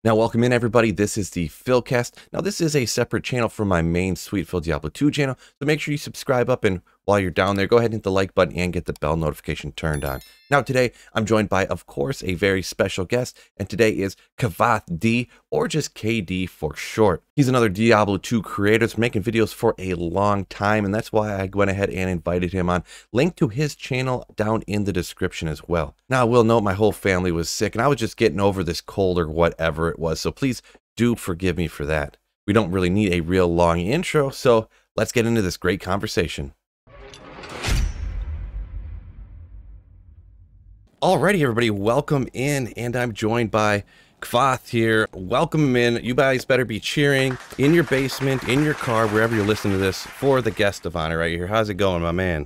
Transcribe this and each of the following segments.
Now, welcome in everybody. This is the Philcast. Now, this is a separate channel from my main Sweet Phil Diablo 2 channel, so make sure you subscribe up, and while you're down there, go ahead and hit the like button and get the bell notification turned on. Now, today, I'm joined by, of course, a very special guest, and today is Kavath D, or just KD for short. He's another Diablo 2 creator that's making videos for a long time, and that's why I went ahead and invited him on. Link to his channel down in the description as well. Now, I will note my whole family was sick, and I was just getting over this cold or whatever it was, so please do forgive me for that. We don't really need a real long intro, so let's get into this great conversation. Alrighty, everybody, welcome in, and I'm joined by Kavath here. Welcome him in. You guys better be cheering in your basement, in your car, wherever you're listening to this, for the guest of honor right here. How's it going, my man?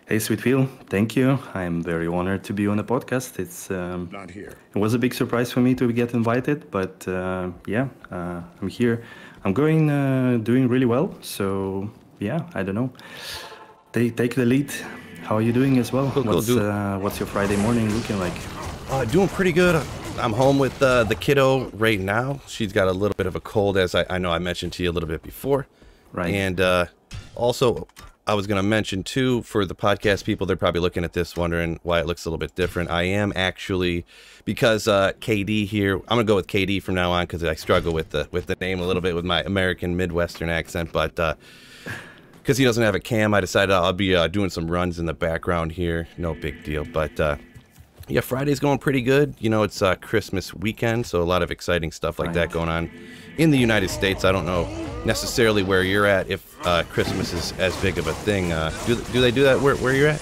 Hey, Sweet Phil. Thank you. I'm very honored to be on the podcast. It's Not here. It was a big surprise for me to get invited, but yeah, I'm here. I'm doing really well. So yeah, I don't know. Take the lead. How are you doing as well? Cool, What's your Friday morning looking like? Doing pretty good. I'm home with the kiddo right now. She's got a little bit of a cold, as I know I mentioned to you a little bit before. Right. And also, I was going to mention too, for the podcast people, they're probably looking at this wondering why it looks a little bit different. I am actually, because KD here, I'm going to go with KD from now on because I struggle with the name a little bit with my American Midwestern accent, but because he doesn't have a cam, I decided I'll be doing some runs in the background here. No big deal, but yeah, Friday's going pretty good. You know, it's Christmas weekend, so a lot of exciting stuff like that going on in the United States. I don't know necessarily where you're at, if Christmas is as big of a thing. Do they do that where you're at?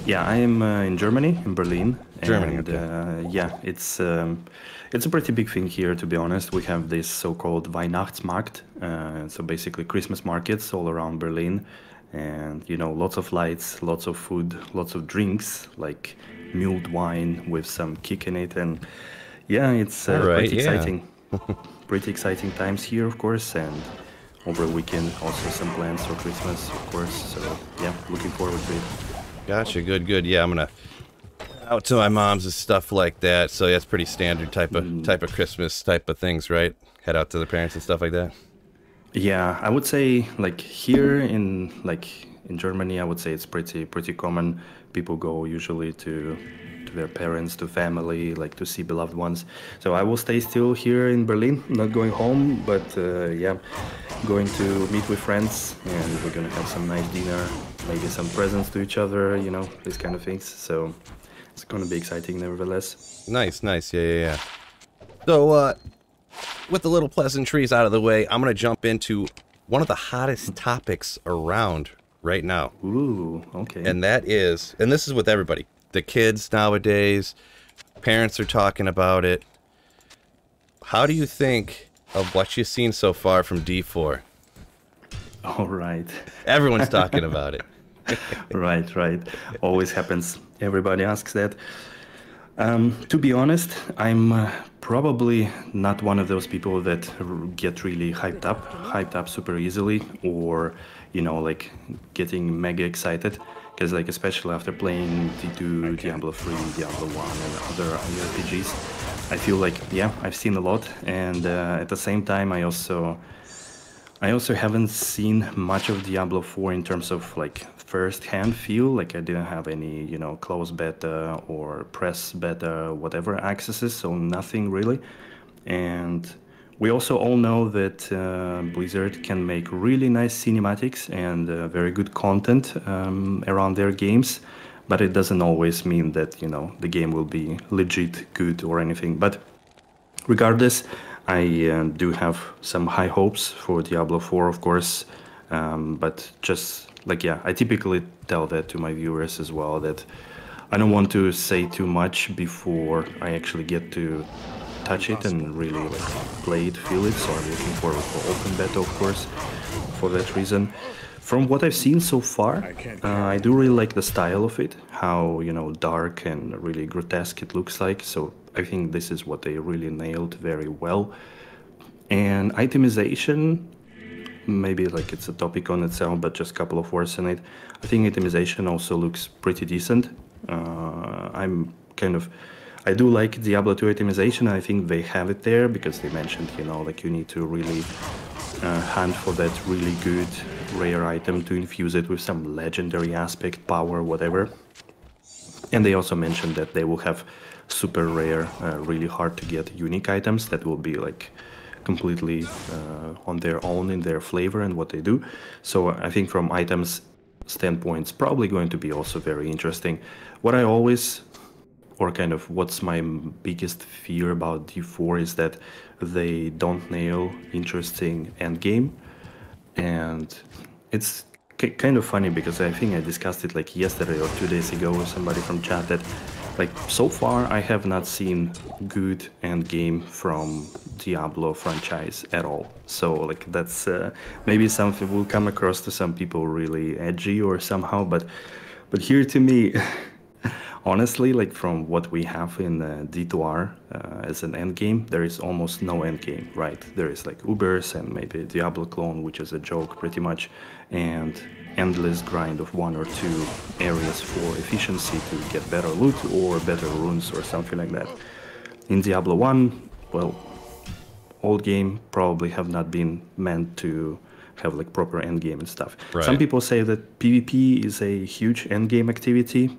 Yeah, I am in Germany, in Berlin. Germany, and, okay. yeah, it's a pretty big thing here, to be honest. We have this so-called Weihnachtsmarkt, so basically Christmas markets all around Berlin, and you know, lots of lights, lots of food, lots of drinks, like mulled wine with some kick in it, and yeah, it's pretty exciting. Pretty exciting times here, of course, and over the weekend also some plans for Christmas, of course. So yeah, looking forward to it. Gotcha, good. Yeah, I'm gonna out to my mom's and stuff like that. So yeah, it's pretty standard type of Christmas type of things, right? Head out to the parents and stuff like that. Yeah, I would say like here in Germany, I would say it's pretty common. People go usually to their parents, to family, like to see beloved ones. So I will stay still here in Berlin, not going home, but yeah, going to meet with friends, and we're gonna have some nice dinner, maybe some presents to each other, you know, these kind of things. So it's gonna be exciting nevertheless. Nice. Yeah. So with the little pleasantries out of the way, I'm gonna jump into one of the hottest topics around right now. Ooh, okay. And this is with everybody. The kids nowadays, parents are talking about it. How do you think of what you've seen so far from D4? All right. Everyone's talking about it. Right. Always happens. Everybody asks that. To be honest, I'm probably not one of those people that get really hyped up super easily, or, you know, like getting mega excited. Because, like, especially after playing D2, Diablo 3, Diablo 1, and other RPGs, I feel like, yeah, I've seen a lot. And at the same time, I also haven't seen much of Diablo 4 in terms of, like, first-hand feel. Like, I didn't have any, you know, closed beta or press beta, whatever accesses, so nothing really. And we also all know that Blizzard can make really nice cinematics and very good content around their games, but it doesn't always mean that, you know, the game will be legit good or anything. But regardless, I do have some high hopes for Diablo 4, of course, but just like, yeah, I typically tell that to my viewers as well, that I don't want to say too much before I actually get to touch it and really like play it, feel it. So I'm looking forward for open beta, of course, for that reason. From what I've seen so far, I do really like the style of it, how, you know, dark and really grotesque it looks like. So I think this is what they really nailed very well. And itemization, maybe like it's a topic on itself, but just a couple of words on it. I think itemization also looks pretty decent. I'm kind of I do like Diablo 2 itemization. I think they have it there because they mentioned, you know, like you need to really hunt for that really good rare item to infuse it with some legendary aspect, power, whatever. And they also mentioned that they will have super rare, really hard to get unique items that will be like completely on their own in their flavor and what they do. So I think from items standpoint, it's probably going to be also very interesting. What I always, or kind of what's my biggest fear about D4 is that they don't nail interesting endgame. And it's kind of funny because I think I discussed it like yesterday or 2 days ago with somebody from chat that like so far I have not seen good end game from Diablo franchise at all. So like that's maybe something will come across to some people really edgy or somehow, but here to me honestly, like from what we have in D2R as an end game, there is almost no end game, right? There is like Ubers and maybe Diablo clone, which is a joke pretty much, and endless grind of 1 or 2 areas for efficiency to get better loot or better runes or something like that. In Diablo 1, well, old game probably have not been meant to have like proper end game and stuff. Right. Some people say that PvP is a huge end game activity.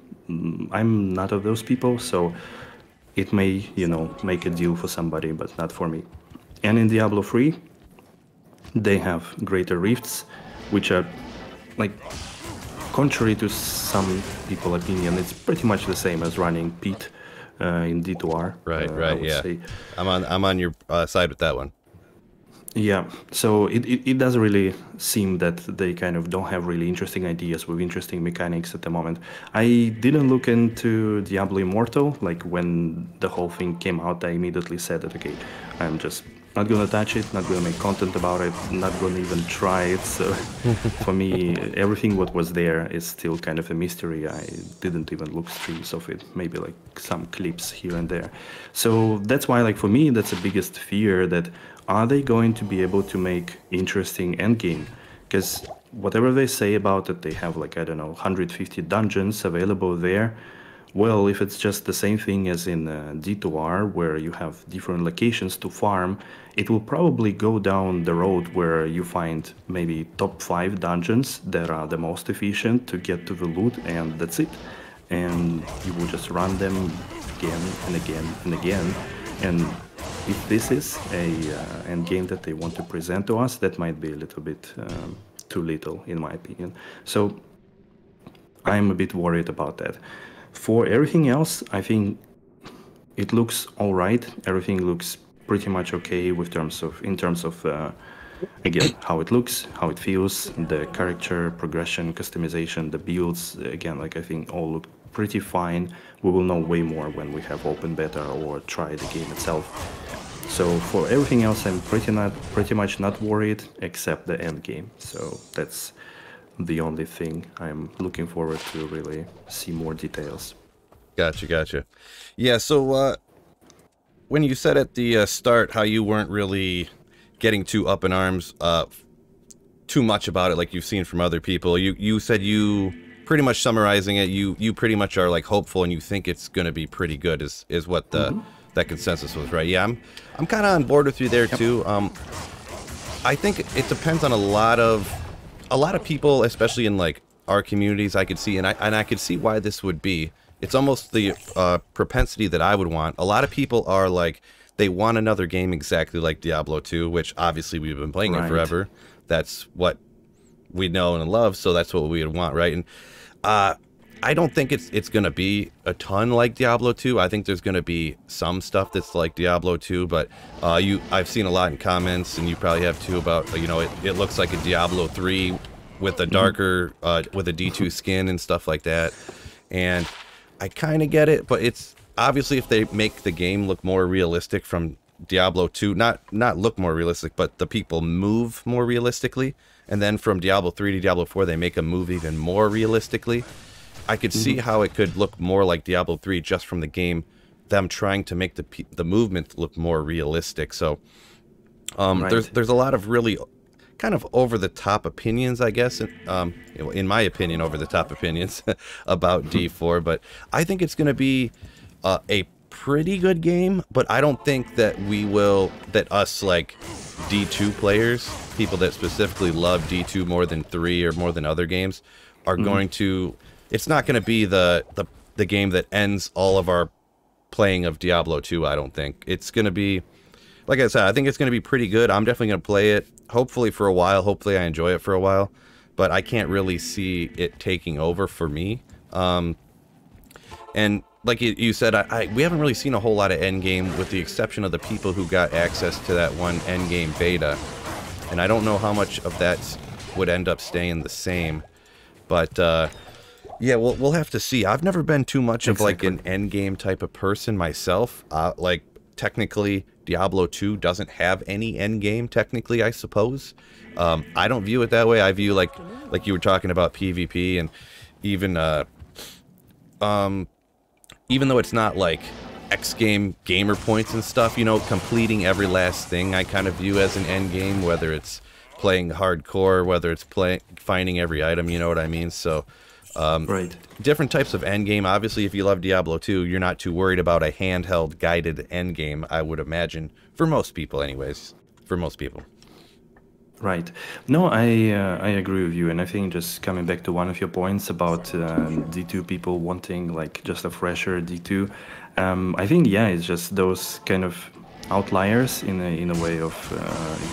I'm not of those people, so it may, you know, make a deal for somebody, but not for me. And in Diablo 3, they have greater rifts, which are like, contrary to some people's opinion, it's pretty much the same as running Pete in D2R. Right, yeah. Say. I'm on your side with that one. Yeah, so it does really seem that they kind of don't have really interesting ideas with interesting mechanics at the moment. I didn't look into Diablo Immortal. Like when the whole thing came out, I immediately said that, okay, I'm just not gonna touch it, not gonna make content about it, not gonna even try it. So for me, everything what was there is still kind of a mystery. I didn't even look streams of it, maybe like some clips here and there. So that's why, like for me, that's the biggest fear, that are they going to be able to make interesting endgame? Because whatever they say about it, they have like, I don't know, 150 dungeons available there. Well, if it's just the same thing as in D2R, where you have different locations to farm, it will probably go down the road where you find maybe top 5 dungeons that are the most efficient to get to the loot, and that's it. And you will just run them again and again and again. And if this is a end game that they want to present to us, that might be a little bit too little, in my opinion. So I'm a bit worried about that. For everything else, I think it looks all right. Everything looks pretty much okay in terms of again, how it looks, how it feels, the character progression, customization, the builds. Again, like I think all look pretty fine. We will know way more when we have open beta or try the game itself. So for everything else, I'm pretty much not worried, except the end game. So that's the only thing I'm looking forward to really see more details. Gotcha. Yeah, so when you said at the start how you weren't really getting too up in arms too much about it like you've seen from other people, you said, you pretty much summarizing it, you pretty much are like hopeful and you think it's going to be pretty good is what the that consensus was, right? Yeah, I'm kind of on board with you there too. I think it depends on a lot of people, especially in like our communities. I could see, and I could see why this would be. It's almost the propensity that I would want. A lot of people are like, they want another game exactly like Diablo 2, which obviously we've been playing it forever. That's what we know and love, so that's what we would want, right? And I don't think it's going to be a ton like Diablo 2. I think there's going to be some stuff that's like Diablo 2, but I've seen a lot in comments, and you probably have too, about, you know, it looks like a Diablo 3 with a darker, with a D2 skin and stuff like that. And I kind of get it, but it's obviously if they make the game look more realistic from Diablo 2, not look more realistic, but the people move more realistically, and then from Diablo 3 to Diablo 4 they make them move even more realistically, I could see how it could look more like Diablo 3 just from the game, them trying to make the movement look more realistic. So there's a lot of really kind of over-the-top opinions, I guess, in my opinion, over-the-top opinions about D4, but I think it's going to be a pretty good game, but I don't think that us like D2 players, people that specifically love D2 more than 3 or more than other games, are going to, it's not going to be the game that ends all of our playing of Diablo 2, I don't think. It's going to be, like I said, I think it's going to be pretty good. I'm definitely going to play it, hopefully for a while. Hopefully I enjoy it for a while, but I can't really see it taking over for me. And like you said, we haven't really seen a whole lot of endgame, with the exception of the people who got access to that one endgame beta. And I don't know how much of that would end up staying the same. But yeah, we'll have to see. I've never been too much of like an endgame type of person myself. Like technically, Diablo 2 doesn't have any endgame, technically, I suppose. I don't view it that way. I view like you were talking about PvP, and even though it's not like X game gamer points and stuff, you know, completing every last thing I kind of view as an end game, whether it's playing hardcore, whether it's finding every item, you know what I mean? So, right. Different types of end game. Obviously, if you love Diablo 2, you're not too worried about a handheld guided end game, I would imagine, for most people anyways, for most people. Right. No, I agree with you, and I think just coming back to one of your points about D2 people wanting like just a fresher D2, I think yeah, it's just those kind of outliers in a way of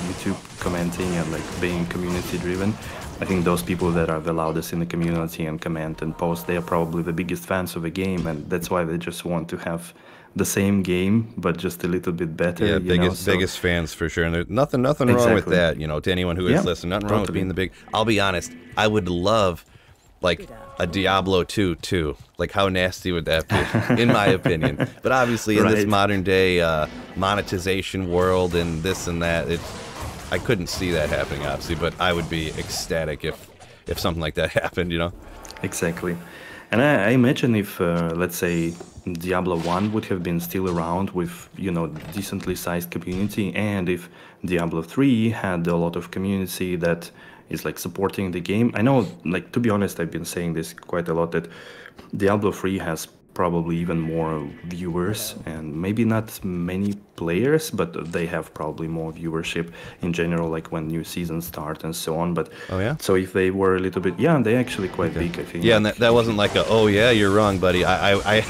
YouTube commenting and like being community driven. I think those people that are the loudest in the community and comment and post, they are probably the biggest fans of the game, and that's why they just want to have the same game, but just a little bit better. Yeah, biggest fans for sure. And there's nothing wrong with that, you know, to anyone who is listening. Nothing wrong with being the big. I'll be honest, I would love like a Diablo 2 too. Like, how nasty would that be, in my opinion? But obviously, in this modern day monetization world and this and that, I couldn't see that happening, obviously. But I would be ecstatic if something like that happened, you know. Exactly. And I imagine if, let's say, Diablo 1 would have been still around with, you know, decently sized community, and if Diablo 3 had a lot of community that is like supporting the game. I know, like, to be honest, I've been saying this quite a lot, that Diablo 3 has probably even more viewers and maybe not many players, but they have probably more viewership in general, like when new seasons start and so on. But so if they were a little bit, they're actually quite big, I think. Yeah, and that wasn't like a, oh yeah, you're wrong, buddy. I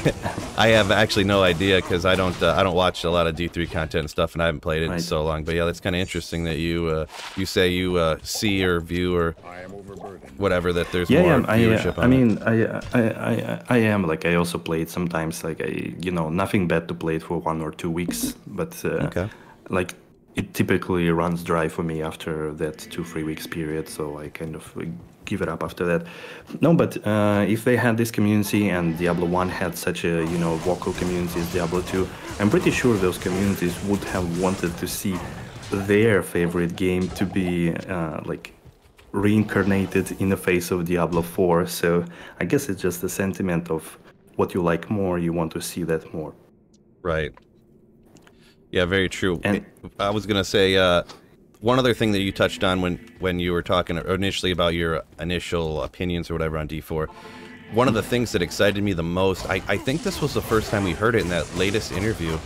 have actually no idea, because I don't watch a lot of D3 content and stuff, and I haven't played it in so long. But yeah, that's kind of interesting that you say you see or view or whatever, that there's more viewership on I mean, I am, like, I also played sometimes, like, nothing bad to play it for 1 or 2 weeks, but like, it typically runs dry for me after that 2-3 weeks period, so I kind of give it up after that. No, but if they had this community and Diablo 1 had such a, vocal community as Diablo 2, I'm pretty sure those communities would have wanted to see their favorite game to be like reincarnated in the face of Diablo 4. So I guess it's just a sentiment of what you like more, you want to see that more. Right. Yeah, very true. And I was gonna say one other thing that you touched on when you were talking initially about your initial opinions or whatever on D4. One of the things that excited me the most, I think this was the first time we heard it in that latest interview,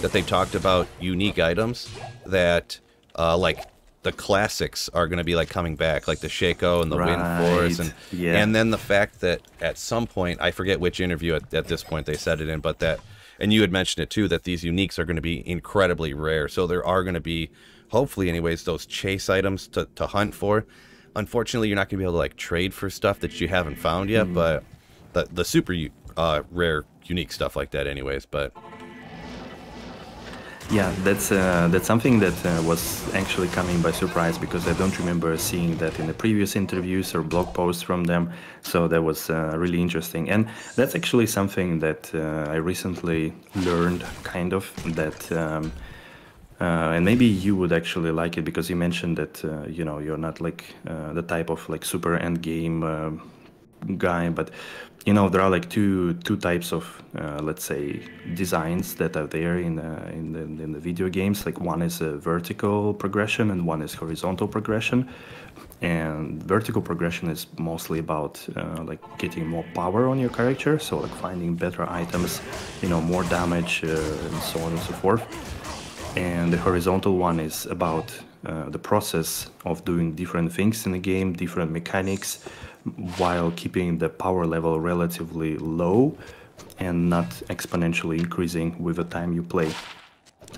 that they talked about unique items that like the classics are going to be like coming back, like the Shaco and the Wind Force, and then the fact that at some point, I forget which interview at this point they said it in, but that, and you had mentioned it too, that these uniques are going to be incredibly rare. So there are going to be, hopefully anyways, those chase items to hunt for. Unfortunately, you're not going to be able to like trade for stuff that you haven't found yet, but the super rare unique stuff like that anyways. But yeah, that's something that was actually coming by surprise, because I don't remember seeing that in the previous interviews or blog posts from them. So that was really interesting, and that's actually something that I recently learned, kind of, that and maybe you would actually like it, because you mentioned that you're not like the type of like super end game guy, but you know, there are like two types of let's say designs that are there in the video games. Like one is a vertical progression and one is horizontal progression. And vertical progression is mostly about like getting more power on your character, so like finding better items, you know, more damage, and so on and so forth. And the horizontal one is about the process of doing different things in the game, different mechanics, while keeping the power level relatively low and not exponentially increasing with the time you play.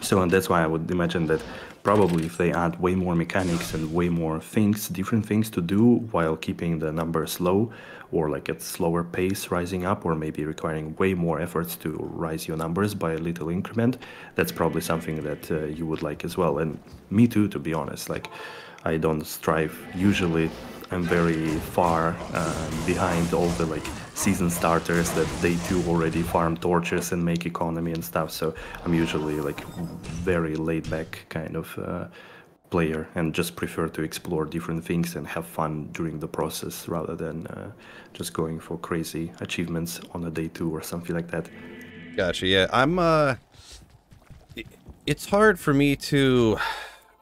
So, and that's why I would imagine that probably if they add way more mechanics and way more things, different things to do while keeping the numbers low, or like at slower pace rising up, or maybe requiring way more efforts to rise your numbers by a little increment, that's probably something that you would like as well. And me too, to be honest. Like, I don't strive usually. I'm very far behind all the like season starters that they do already farm torches and make economy and stuff. So I'm usually like very laid back kind of player and just prefer to explore different things and have fun during the process rather than just going for crazy achievements on a day 2 or something like that. Gotcha. Yeah, it's hard for me to.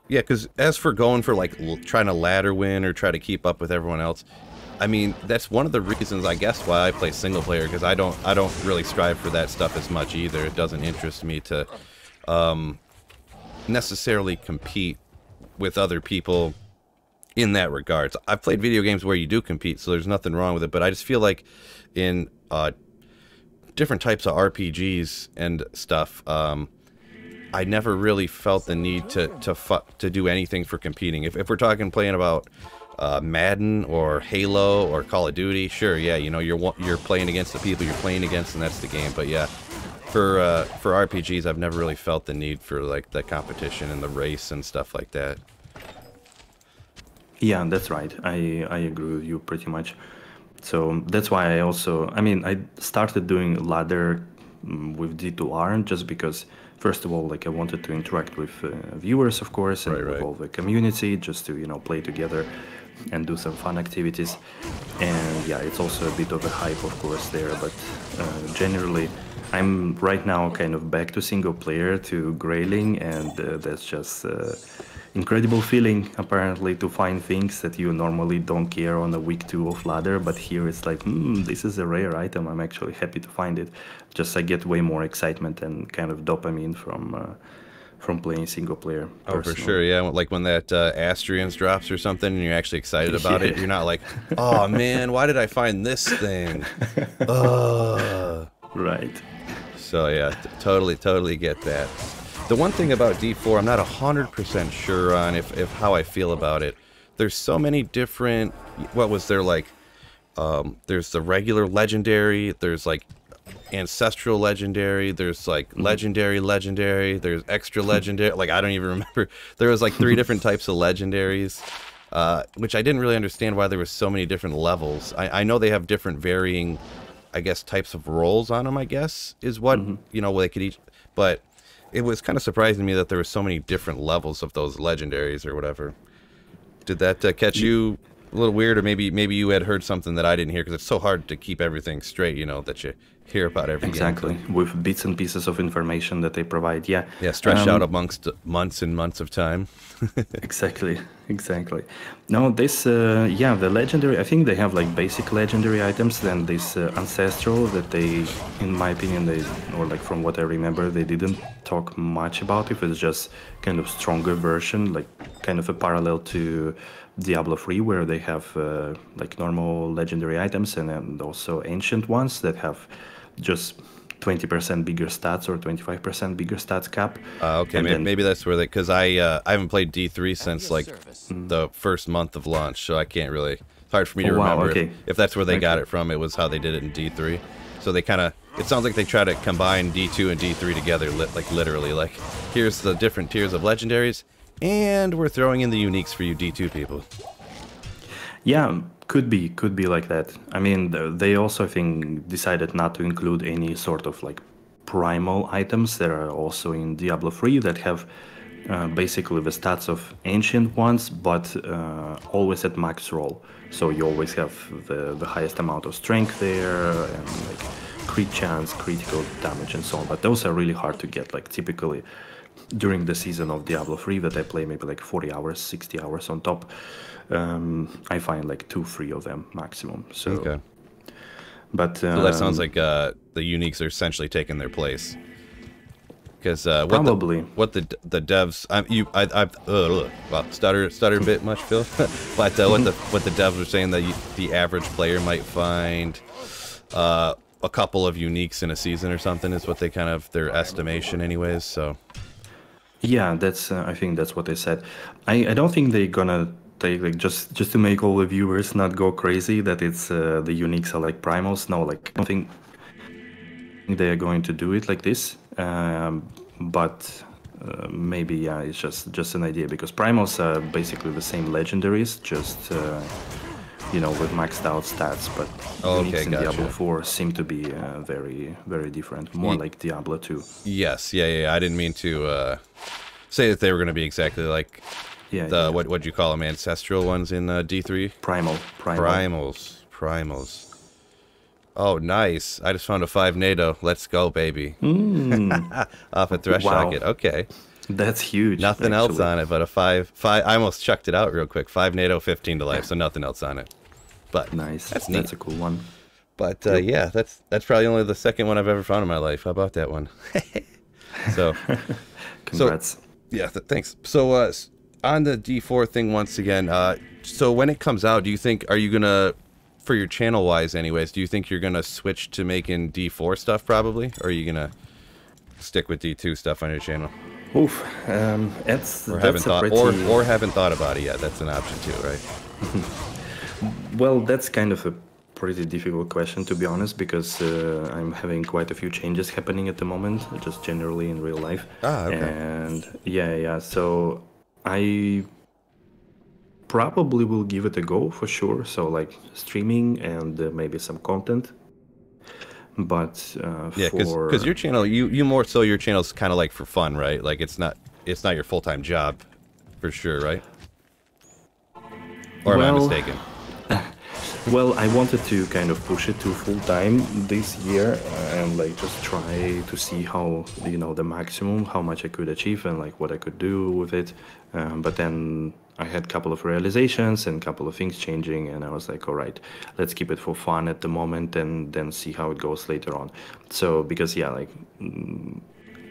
Yeah, because as for going for like trying to ladder win or try to keep up with everyone else, I mean that's one of the reasons I guess why I play single player, because I don't really strive for that stuff as much either. It doesn't interest me to necessarily compete with other people in that regards. I've played video games where you do compete, so there's nothing wrong with it. But I just feel like in different types of RPGs and stuff. I never really felt the need to do anything for competing. If we're talking playing about Madden or Halo or Call of Duty, sure, yeah, you know, you're playing against the people you're playing against, and that's the game. But yeah, for RPGs, I've never really felt the need for like the competition and the race and stuff like that. Yeah, that's right. I agree with you pretty much. So that's why I mean, I started doing ladder with D2R just because, first of all, like I wanted to interact with viewers, of course, and with all the community, just to, you know, play together and do some fun activities. And yeah, it's also a bit of a hype, of course, there. But generally, I'm right now kind of back to single player, to grailing, and that's just incredible feeling, apparently, to find things that you normally don't care on a week 2 of ladder, but here it's like, this is a rare item, I'm actually happy to find it. Just I get way more excitement and kind of dopamine from playing single player. Oh, for sure, yeah. Like when that Astrians drops or something and you're actually excited about it, you're not like, oh man, why did I find this thing? Right. So yeah, totally get that. The one thing about D4 I'm not 100% sure on if how I feel about it. There's so many different, what was there, like, there's the regular legendary, there's like ancestral legendary, there's like legendary, there's extra legendary, like I don't even remember. There was like 3 different types of legendaries, which I didn't really understand why there were so many different levels. I know they have different varying, I guess, types of roles on them, I guess, is what, you know, they could each, but it was kind of surprising to me that there were so many different levels of those legendaries or whatever. Did that catch you a little weird, or maybe you had heard something that I didn't hear, because it's so hard to keep everything straight, you know, that you hear about everything. Exactly, with bits and pieces of information that they provide, yeah. Yeah, stretched out amongst months and months of time. Exactly. No, this, yeah, the legendary, I think they have like basic legendary items, then this ancestral that they, in my opinion, or like from what I remember, they didn't talk much about it. It's just kind of stronger version, like kind of a parallel to Diablo 3, where they have like normal legendary items and then also ancient ones that have just 20% bigger stats or 25% bigger stats cap. Okay, maybe that's where they, because I haven't played D3 since like the first month of launch, so I can't really, it's hard for me to remember if that's where they got it from. It was how they did it in D3. So they kind of, it sounds like they try to combine D2 and D3 together, like literally, like here's the different tiers of legendaries, and we're throwing in the uniques for you D2 people. Yeah, could be like that. I mean, they also, I think, decided not to include any sort of like primal items that are also in Diablo 3 that have basically the stats of ancient ones, but always at max roll. So you always have the highest amount of strength there, and like crit chance, critical damage, and so on. But those are really hard to get. Like typically during the season of Diablo 3 that I play maybe like 40 hours, 60 hours on top, I find like 2-3 of them maximum. So, Okay. But So that sounds like the uniques are essentially taking their place. Because probably what the devs well, stutter a bit much, Phil. But what the devs were saying that the average player might find a couple of uniques in a season or something is what they kind of their estimation, anyways. So yeah, that's I think that's what they said. I don't think they're gonna take like just to make all the viewers not go crazy that it's the uniques are like primals. No, like I don't think they are going to do it like this. But maybe yeah, it's just an idea because primals are basically the same legendaries, just you know, with maxed out stats. But uniques in Diablo 4 seem to be very very different, more like Diablo 2. Yes, yeah. I didn't mean to say that they were going to be exactly like what you call them, ancestral ones in D3. Primals. Oh, nice. I just found a 5 NATO. Let's go, baby. Off a Thresh Socket. Okay. That's huge. Nothing else on it but a 5. I almost chucked it out real quick. 5 NATO, 15 to life, so nothing else on it. But nice. That's neat. That's a cool one. But yeah, that's probably only the second one I've ever found in my life. How about that one? So, congrats. Yeah, thanks. So on the D4 thing once again, so when it comes out, do you think, are you going to, for your channel wise anyways, do you think you're going to switch to making D4 stuff probably? Or are you going to stick with D2 stuff on your channel? Oof, or haven't thought about it yet. That's an option too, right? Well, that's kind of a pretty difficult question to be honest, because I'm having quite a few changes happening at the moment, just generally in real life. Okay. And yeah, so I probably will give it a go for sure. So like streaming and maybe some content. But yeah, because your channel, you more so your channel's kind of like for fun, right? Like it's not your full-time job, for sure, right? Or am I mistaken? Well, I wanted to kind of push it to full-time this year and like just try to see how, you know, the maximum, how much I could achieve and like what I could do with it. But then I had a couple of realizations and a couple of things changing, and I was like, all right, let's keep it for fun at the moment and then see how it goes later on. So because yeah, like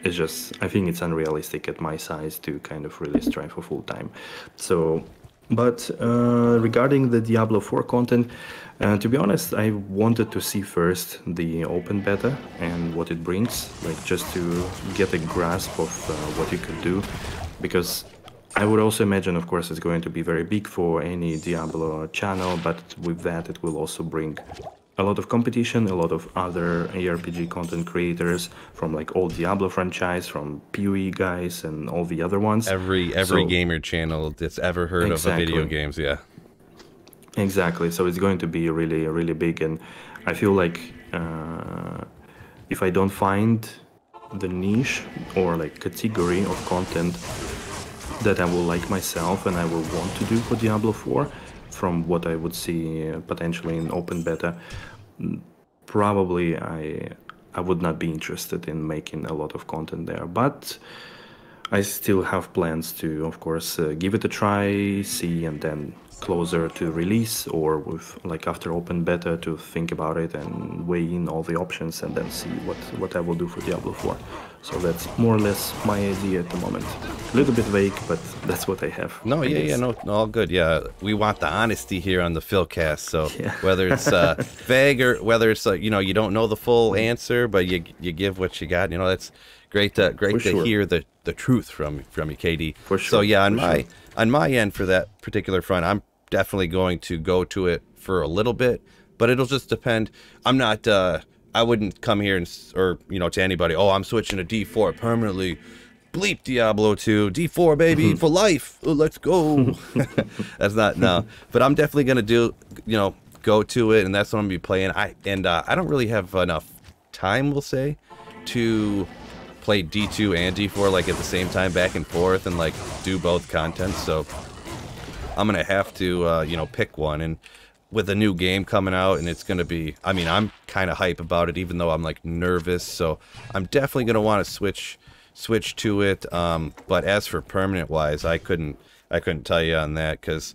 it's just, I think it's unrealistic at my size to kind of really strive for full-time. So but regarding the Diablo 4 content, to be honest, I wanted to see first the open beta and what it brings, like just to get a grasp of what you could do, because I would also imagine, of course, it's going to be very big for any Diablo channel, but with that it will also bring a lot of competition, a lot of other ARPG content creators from like old Diablo franchise, from PoE guys and all the other ones. Every gamer channel that's ever heard of video games, yeah. Exactly. So it's going to be really, really big, and I feel like if I don't find the niche or like category of content that I will like myself and I will want to do for Diablo 4, from what I would see potentially in open beta, probably I would not be interested in making a lot of content there. But I still have plans to, of course, give it a try, see, and then closer to release or with like after open beta to think about it and weigh in all the options and then see what I will do for Diablo 4. So that's more or less my idea at the moment. A little bit vague, but that's what I have. No, no, all good. Yeah, we want the honesty here on the Philcast. So yeah. Whether it's vague or whether it's you know, you don't know the full answer, but you give what you got. You know, that's great to hear the truth from you, KD. For sure. So yeah, on my end for that particular front, I'm definitely going to go to it for a little bit, but it'll just depend. I'm not. I wouldn't come here or you know, to anybody, oh, I'm switching to D4 permanently. Bleep Diablo 2, D4 baby for life. Oh, let's go. That's not, no. But I'm definitely gonna go to it, and that's what I'm gonna be playing. I don't really have enough time, we'll say, to play D2 and D4 like at the same time back and forth and like do both content. So I'm gonna have to you know, pick one. And with a new game coming out, and it's gonna be, I mean, I'm kind of hype about it, even though I'm like nervous. So I'm definitely gonna want to switch to it. But as for permanent wise, I couldn't tell you on that, because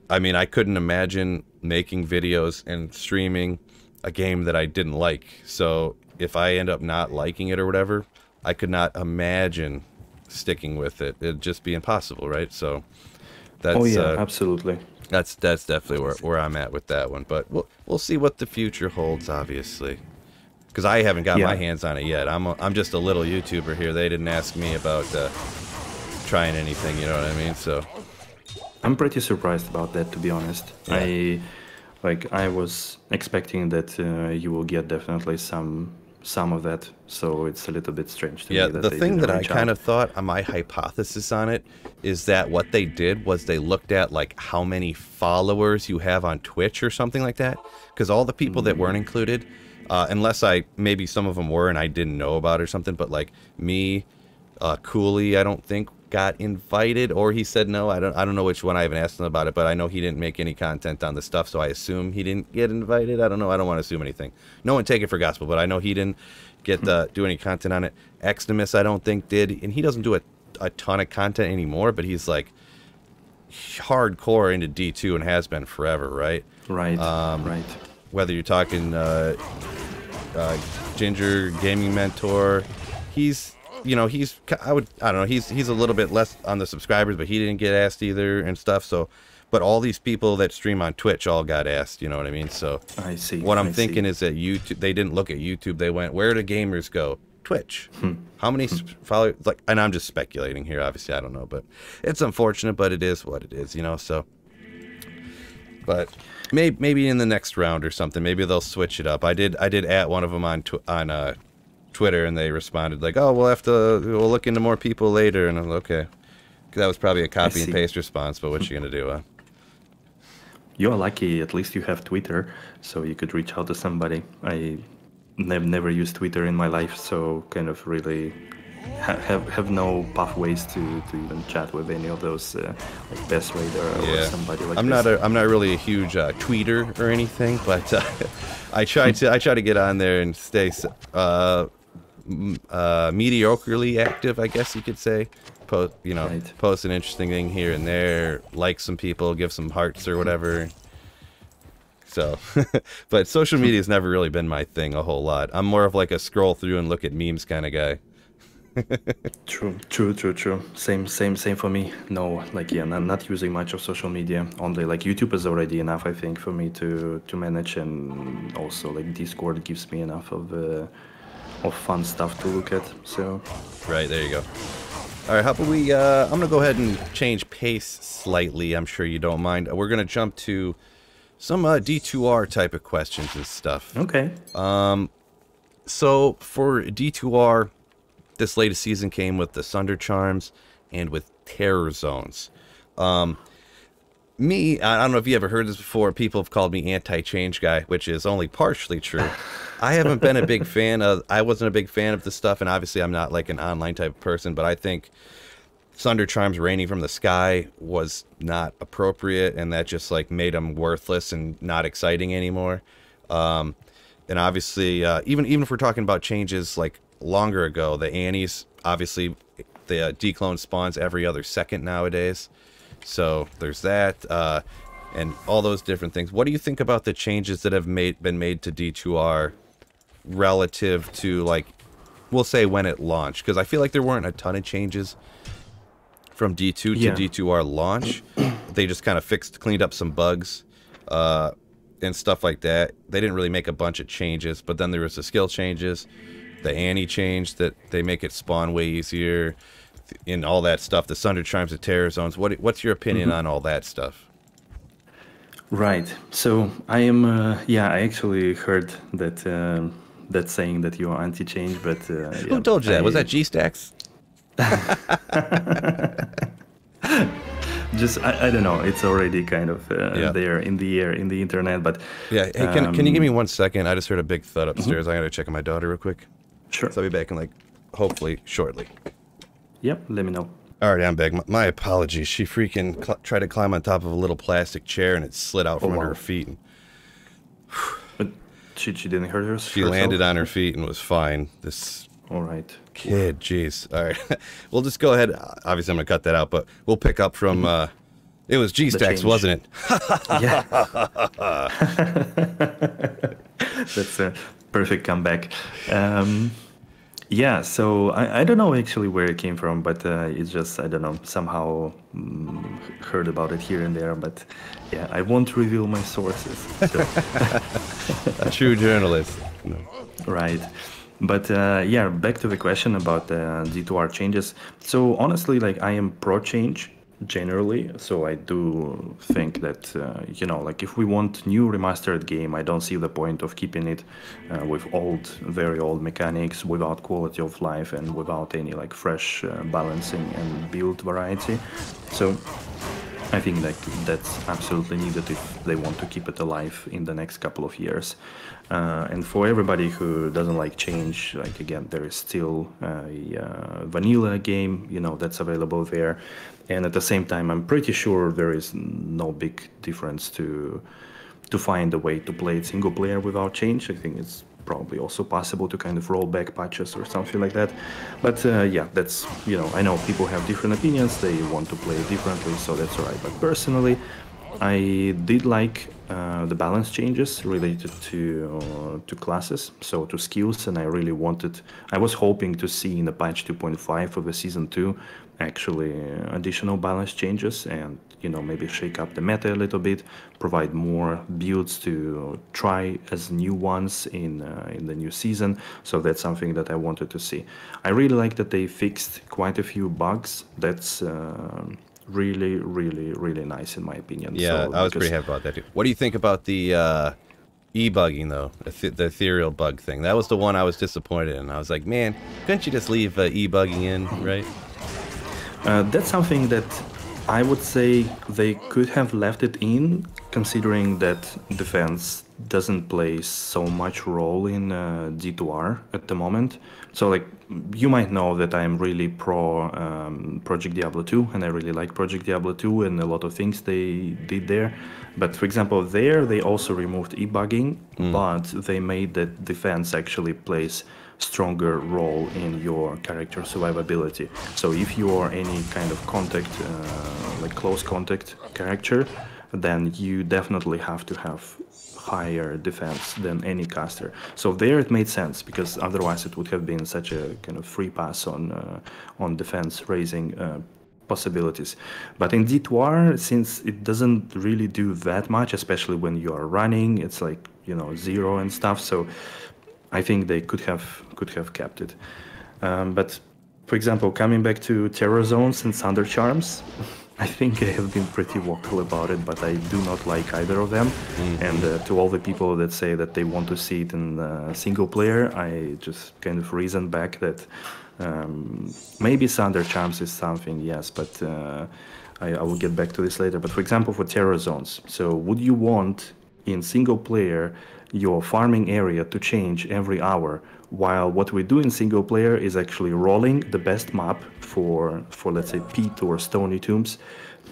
I mean, I couldn't imagine making videos and streaming a game that I didn't like. So if I end up not liking it or whatever, I could not imagine sticking with it. It'd just be impossible, right? So that's absolutely. That's definitely where I'm at with that one. But we'll see what the future holds, obviously, because I haven't got my hands on it yet. I'm just a little YouTuber here. They didn't ask me about trying anything, you know what I mean? So I'm pretty surprised about that, to be honest. Yeah. I was expecting that you will get definitely some of that, so it's a little bit strange to me. That the thing that I kind of thought, my hypothesis on it, is that what they did was they looked at like how many followers you have on Twitch or something like that, because all the people that weren't included, unless maybe some of them were and I didn't know about or something, but like me, Cooley, I don't think got invited, or he said no. I don't know which one. I haven't asked him about it, but I know he didn't make any content on the stuff, so I assume he didn't get invited. I don't know. I don't want to assume anything. No one take it for gospel, but I know he didn't get do any content on it. Extimus, I don't think did, and he doesn't do a ton of content anymore, but he's like hardcore into D2 and has been forever, right? Right. Right. Whether you're talking Ginger Gaming Mentor, he's, you know, I don't know, he's a little bit less on the subscribers, but he didn't get asked either and stuff. So, but all these people that stream on Twitch all got asked, you know what I mean? So I see. What I'm thinking is that YouTube, they didn't look at YouTube. They went, where do gamers go? Twitch. How many followers? Like, and I'm just speculating here. Obviously, I don't know, but it's unfortunate, but it is what it is, you know. So, but maybe in the next round or something, maybe they'll switch it up. I did at one of them on Twitter, and they responded like, "Oh, we'll look into more people later." And I'm like, okay, that was probably a copy and paste response. But what you gonna do? You're lucky. At least you have Twitter, so you could reach out to somebody. I never used Twitter in my life, so kind of really have no pathways to even chat with any of those like Best Raider or somebody like that. I'm not really a huge tweeter or anything, but I try to get on there and stay mediocrely active, I guess you could say. Post an interesting thing here and there, like some people, give some hearts or whatever. So, but social media has never really been my thing a whole lot. I'm more of like a scroll through and look at memes kind of guy. True. Same for me. No, like, not using much of social media. Only like YouTube is already enough, I think, for me to manage, and also like Discord gives me enough of fun stuff to look at. So, right, there you go. All right, how about we? I'm gonna go ahead and change pace slightly. I'm sure you don't mind. We're gonna jump to some D2R type of questions and stuff. Okay. So for D2R, this latest season came with the Sunder Charms and with Terror Zones. I don't know if you ever heard this before. People have called me anti-change guy, which is only partially true. I haven't been a big fan of. I wasn't a big fan of the stuff, and obviously I'm not like an online type of person. But I think Sunder Charms raining from the sky was not appropriate, and that just like made them worthless and not exciting anymore. And obviously, even if we're talking about changes like longer ago, the Annies, obviously the declone spawns every other second nowadays. So there's that, and all those different things. What do you think about the changes that have been made to D2R relative to, like, we'll say when it launched? Because I feel like there weren't a ton of changes from D2 to D2R launch. They just kind of cleaned up some bugs and stuff like that. They didn't really make a bunch of changes, but then there was the skill changes, the Annie change that they make it spawn way easier, and all that stuff, the Sunder Charms, the Terror Zones. What's your opinion on all that stuff? Right. So I am, I actually heard that saying that you are anti-change, but who told you that? Was that G-Stacks? Just I don't know. It's already kind of there in the air, in the internet. But yeah, hey, can you give me 1 second? I just heard a big thud upstairs. I gotta check on my daughter real quick. Sure. So I'll be back in like hopefully shortly. Yep, let me know. All right, I'm back. My apologies. She freaking tried to climb on top of a little plastic chair and it slid out from under her feet. And but she didn't hurt herself? She landed on her feet and was fine. This all right. Kid, jeez. All right. We'll just go ahead. Obviously, I'm going to cut that out, but we'll pick up from... it was G-Stacks, wasn't it? Yeah. That's a perfect comeback. Yeah, so I don't know actually where it came from, but it's just, I don't know, somehow heard about it here and there, but yeah, I won't reveal my sources. So. A true journalist. No. Right. But yeah, back to the question about D2R changes. So honestly, like I am pro change generally. So I do think that, you know, like if we want new remastered game, I don't see the point of keeping it with old, very old mechanics without quality of life and without any like fresh balancing and build variety. So I think that that's absolutely needed if they want to keep it alive in the next couple of years. And for everybody who doesn't like change, like again, there is still a vanilla game, you know, that's available there. And at the same time, I'm pretty sure there is no big difference to find a way to play it single player without change. I think it's probably also possible to kind of roll back patches or something like that. But yeah, that's, you know, I know people have different opinions, they want to play it differently, so that's all right. But personally, I did like the balance changes related to classes, so to skills, and I really I was hoping to see in the patch 2.5 for the season 2 actually additional balance changes and, you know, maybe shake up the meta a little bit, provide more builds to try as new ones in the new season. So that's something that I wanted to see. I really like that they fixed quite a few bugs. That's really, really, really nice in my opinion. Yeah, so, I was pretty happy about that too. What do you think about the e-bugging though, the ethereal bug thing? That was the one I was disappointed in. I was like, man, couldn't you just leave e-bugging in, right? That's something that I would say they could have left it in, considering that defense doesn't play so much role in D2R at the moment. So like, you might know that I'm really pro Project Diablo 2, and I really like Project Diablo 2 and a lot of things they did there. But for example, there they also removed e-bugging, but they made that defense actually plays stronger role in your character survivability. So if you are any kind of contact, like close contact character, then you definitely have to have higher defense than any caster. So there it made sense, because otherwise it would have been such a kind of free pass on defense raising possibilities. But in D2R, since it doesn't really do that much, especially when you are running, it's like, you know, 0 and stuff. So I think they could have kept it. But for example, coming back to Terror Zones and Thunder Charms, I think I have been pretty vocal about it, but I do not like either of them. And to all the people that say that they want to see it in single player, I just kind of reason back that maybe Thunder Charms is something, yes, but I will get back to this later. But for example, for Terror Zones, so would you want in single player your farming area to change every hour, while what we do in single player is actually rolling the best map for let's say peat or stony tombs,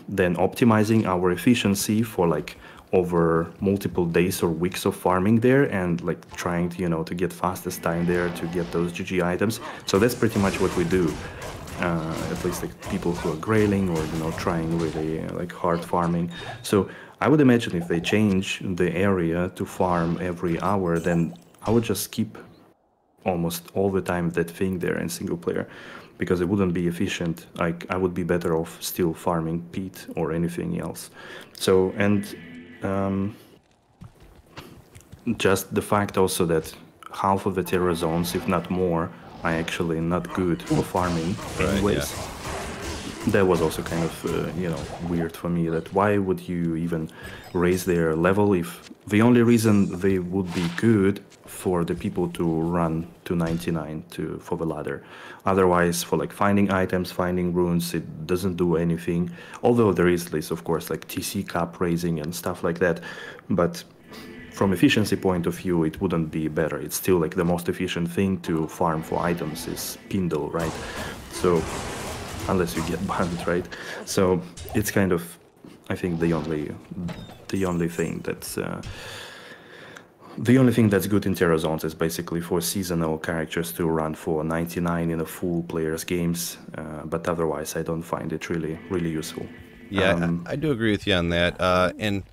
then optimizing our efficiency for like over multiple days or weeks of farming there, and like trying to, you know, to get fastest time there to get those GG items. So that's pretty much what we do. At least like people who are grailing or, you know, trying really like hard farming. So I would imagine if they change the area to farm every hour, then I would just keep almost all the time that thing there in single player, because it wouldn't be efficient. Like I would be better off still farming peat or anything else. So, and just the fact also that half of the Terror Zones, if not more, are actually not good for farming anyways. Right, yeah. That was also kind of, you know, weird for me, that why would you even raise their level if the only reason they would be good for the people to run to 99 for the ladder. Otherwise, for like finding items, finding runes, it doesn't do anything. Although there is this, of course, like TC cap raising and stuff like that. But from efficiency point of view, it wouldn't be better. It's still like the most efficient thing to farm for items is Spindle, right? So unless you get banned, right? So it's kind of, I think, the only thing that's good in Terra Zones is basically for seasonal characters to run for 99 in a full player's games, but otherwise I don't find it really useful. Yeah, I do agree with you on that. And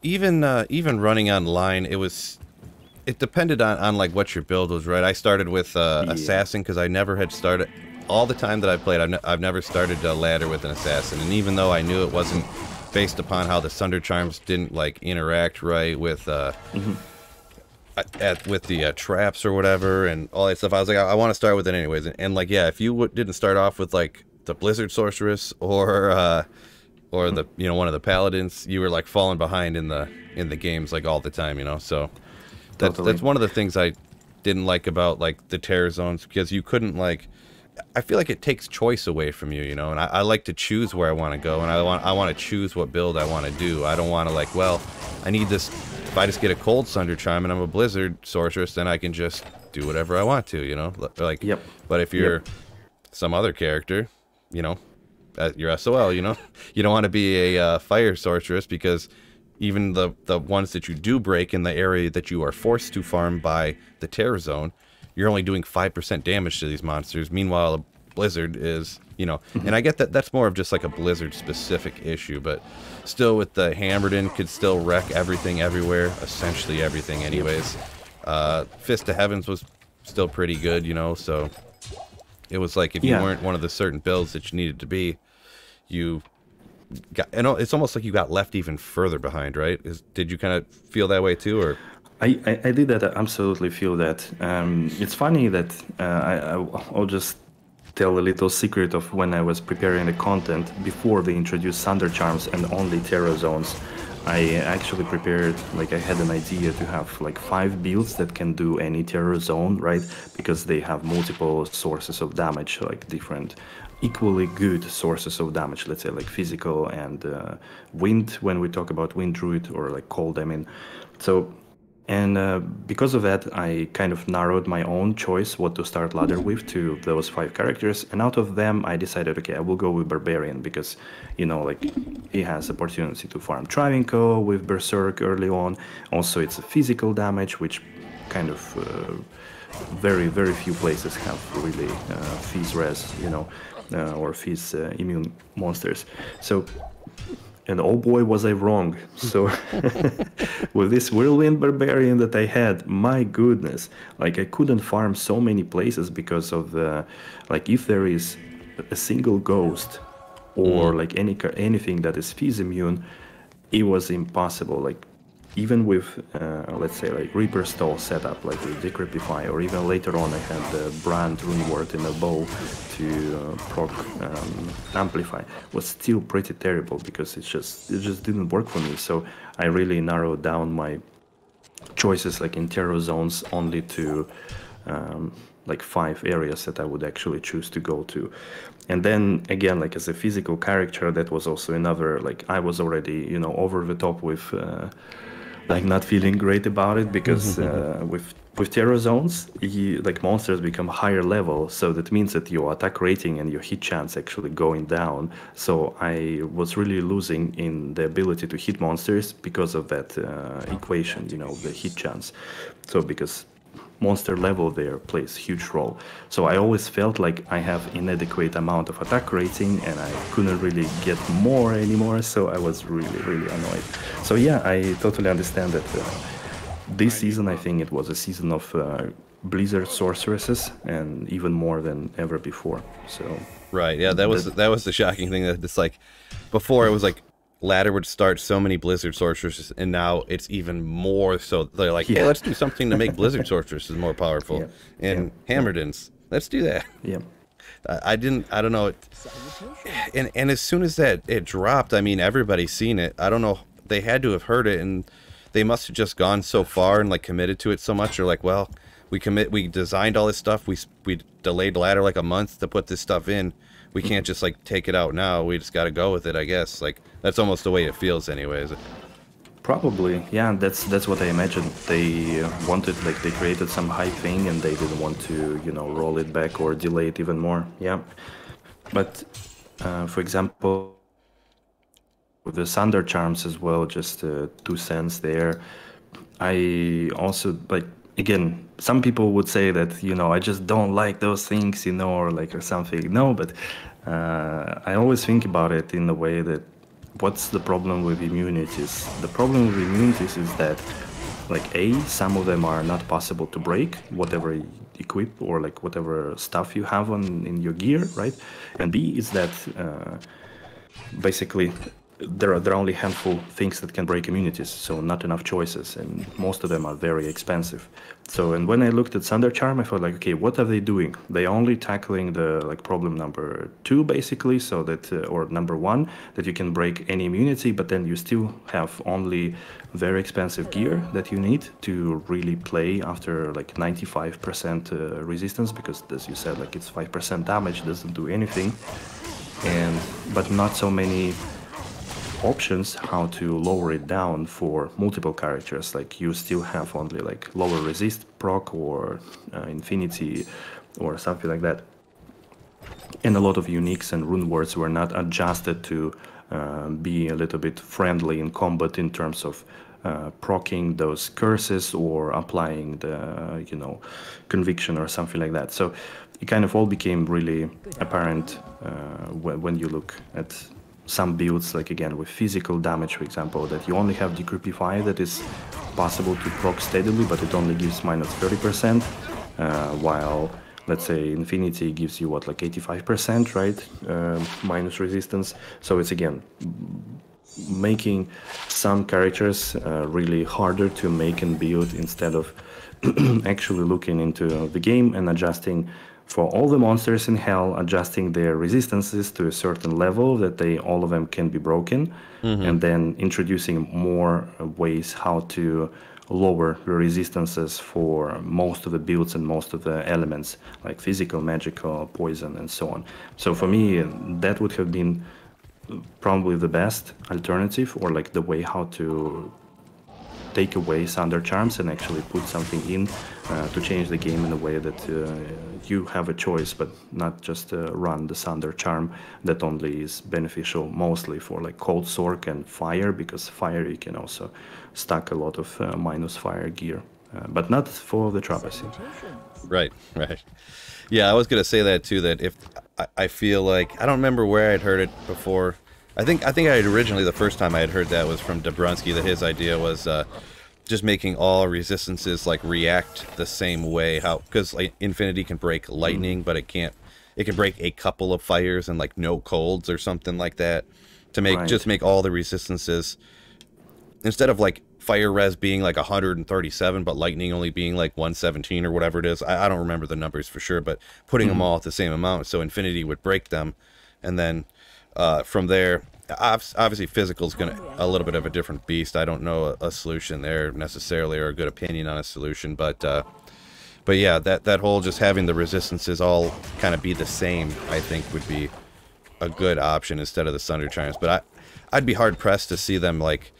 even running online, it depended on like what your build was, right? I started with Assassin because I never had started. All the time that I played, I've never started a ladder with an Assassin, and even though I knew it wasn't based upon how the Sunder Charms didn't like interact right with with the traps or whatever and all that stuff, I was like, I want to start with it anyways. And like, yeah, if you didn't start off with like the Blizzard Sorceress or the one of the Paladins, you were like falling behind in the games like all the time, So that's one of the things I didn't like about like the Terror Zones, because you couldn't like. I feel like it takes choice away from you, and I like to choose where I want to go, and I want to choose what build I want to do. I don't want to like, well, I need this. If I just get a Cold Sunder Charm and I'm a Blizzard Sorceress, then I can just do whatever I want to, Like, yep. But if you're some other character, you're SOL, you don't want to be a Fire Sorceress, because even the ones that you do break in the area that you are forced to farm by the Terror Zone, you're only doing 5% damage to these monsters. Meanwhile, a Blizzard is, and I get that that's more of just like a Blizzard specific issue, but still with the Hammerden could still wreck everything everywhere, essentially everything anyways. Fist of Heavens was still pretty good, so it was like if you weren't one of the certain builds that you needed to be, you got, it's almost like you got left even further behind, right? Did you kind of feel that way too, or? I did that. I absolutely feel that. It's funny that I'll just tell a little secret of when I was preparing the content before they introduced Sunder Charms and only Terror Zones. I actually prepared, like I had an idea to have like 5 builds that can do any Terror Zone, right? Because they have multiple sources of damage, like different equally good sources of damage, let's say like physical and wind, when we talk about Wind Druid, or like cold, I mean. So. And because of that, I kind of narrowed my own choice what to start ladder with to those 5 characters. And out of them, I decided, okay, I will go with Barbarian because, like he has opportunity to farm Travinco with Berserk early on. Also, it's a physical damage, which kind of very, very few places have really Fizz res, or Fizz immune monsters. So. And oh boy, was I wrong. So with this Whirlwind Barbarian that I had, my goodness, like I couldn't farm so many places because of like if there is a single ghost or like anything that is Fizz immune, it was impossible. Like even with let's say like Reaper Stall setup, like with Decrepify, or even later on I had the Brand Runewort in a bow to proc Amplify, was still pretty terrible because it just didn't work for me. So I really narrowed down my choices like in Terror Zones only to like 5 areas that I would actually choose to go to. And then again, like as a physical character, that was also another, like I was already over the top with like not feeling great about it, because with Terror Zones, like monsters become higher level, so that means that your attack rating and your hit chance actually going down. So I was really losing in the ability to hit monsters because of that equation, the hit chance. So because monster level there plays huge role. So I always felt like I have inadequate amount of attack rating and I couldn't really get more anymore, so I was really annoyed. So yeah, I totally understand that this season, I think it was a season of Blizzard Sorceresses, and even more than ever before. So right, yeah, that was the shocking thing, that it's like before it was like ladder would start so many Blizzard Sorceresses, and now it's even more so. They're like, hey, let's do something to make Blizzard Sorceresses more powerful. And Hammerdens, let's do that. Yeah. I don't know. And as soon as it dropped, I mean, everybody's seen it. I don't know. They had to have heard it, and they must have just gone so far and like committed to it so much. They're like, well, we designed all this stuff. We delayed ladder like a month to put this stuff in. We can't just like take it out now. We just got to go with it, I guess. Like that's almost the way it feels anyways. Probably, yeah. That's what I imagined. They wanted, like, they created some hype thing, and they didn't want to, roll it back or delay it even more. Yeah, but for example, with the Thunder Charms as well, just 2 cents there. I also, like, again, some people would say that, I just don't like those things, or like, or something. No, but I always think about it in the way that, what's the problem with immunities? The problem with immunities is that, like, some of them are not possible to break, whatever you equip or like whatever stuff you have in your gear, right? And B is that basically there are only a handful of things that can break immunities, so not enough choices, and most of them are very expensive. So, and when I looked at Thunder Charm, I thought, like, okay, what are they doing? They only tackling the, like, problem number 2, basically, so that, or number 1, that you can break any immunity, but then you still have only very expensive gear that you need to really play after, like, 95% resistance, because, as you said, like, it's 5% damage, doesn't do anything, but not so many options how to lower it down for multiple characters. Like, you still have only, like, lower resist proc or infinity or something like that, and a lot of uniques and rune words were not adjusted to be a little bit friendly in combat in terms of proccing those curses or applying the conviction or something like that. So it kind of all became really apparent when you look at some builds, like, again, with physical damage, for example, that you only have Decreepify that is possible to proc steadily, but it only gives minus 30%, while, let's say, Infinity gives you, what, like 85%, right? Minus resistance. So it's, again, making some characters really harder to make and build, instead of actually looking into the game and adjusting for all the monsters in hell, adjusting their resistances to a certain level that all of them can be broken, and then introducing more ways how to lower the resistances for most of the builds and most of the elements, like physical, magical, poison, and so on. So for me, that would have been probably the best alternative, or like the way how to take away Thunder Charms and actually put something in to change the game in a way that you have a choice, but not just run the Thunder Charm that only is beneficial mostly for, like, Cold Sork and Fire, because Fire you can also stack a lot of minus fire gear, but not for the Trapezy. Right. Yeah, I was gonna say that too, that if I feel like, I don't remember where I'd heard it before. I think I had originally, the first time I had heard that was from Dabrowski, that his idea was just making all resistances, like, react the same way, because, like, Infinity can break lightning, but it can break a couple of fires and, like, no colds or something like that, to make just make all the resistances, instead of, like, fire res being like 137 but lightning only being like 117 or whatever it is. I don't remember the numbers for sure, but putting them all at the same amount, so Infinity would break them, and then from there, obviously physical is going to a little bit of a different beast. I don't know a solution there necessarily, or a good opinion on a solution, but yeah, that whole just having the resistances all kind of be the same, I think would be a good option instead of the Thunder Charms. But I'd be hard pressed to see them, like,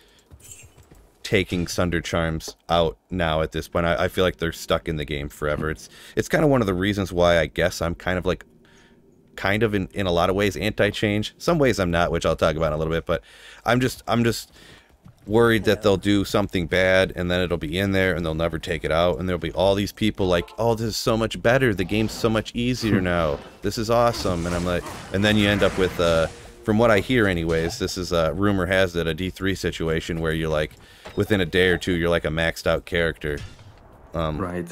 taking Thunder Charms out now at this point. I feel like they're stuck in the game forever. It's kind of one of the reasons why I guess I'm kind of in a lot of ways anti-change. Some ways I'm not, which I'll talk about in a little bit, but I'm just worried that they'll do something bad and then it'll be in there and they'll never take it out, and there'll be all these people like, oh, this is so much better, the game's so much easier now, this is awesome, and I'm like, and then you end up with from what I hear anyways, this is rumor has it, a D3 situation where you're like, within a day or two, you're like a maxed out character. Right.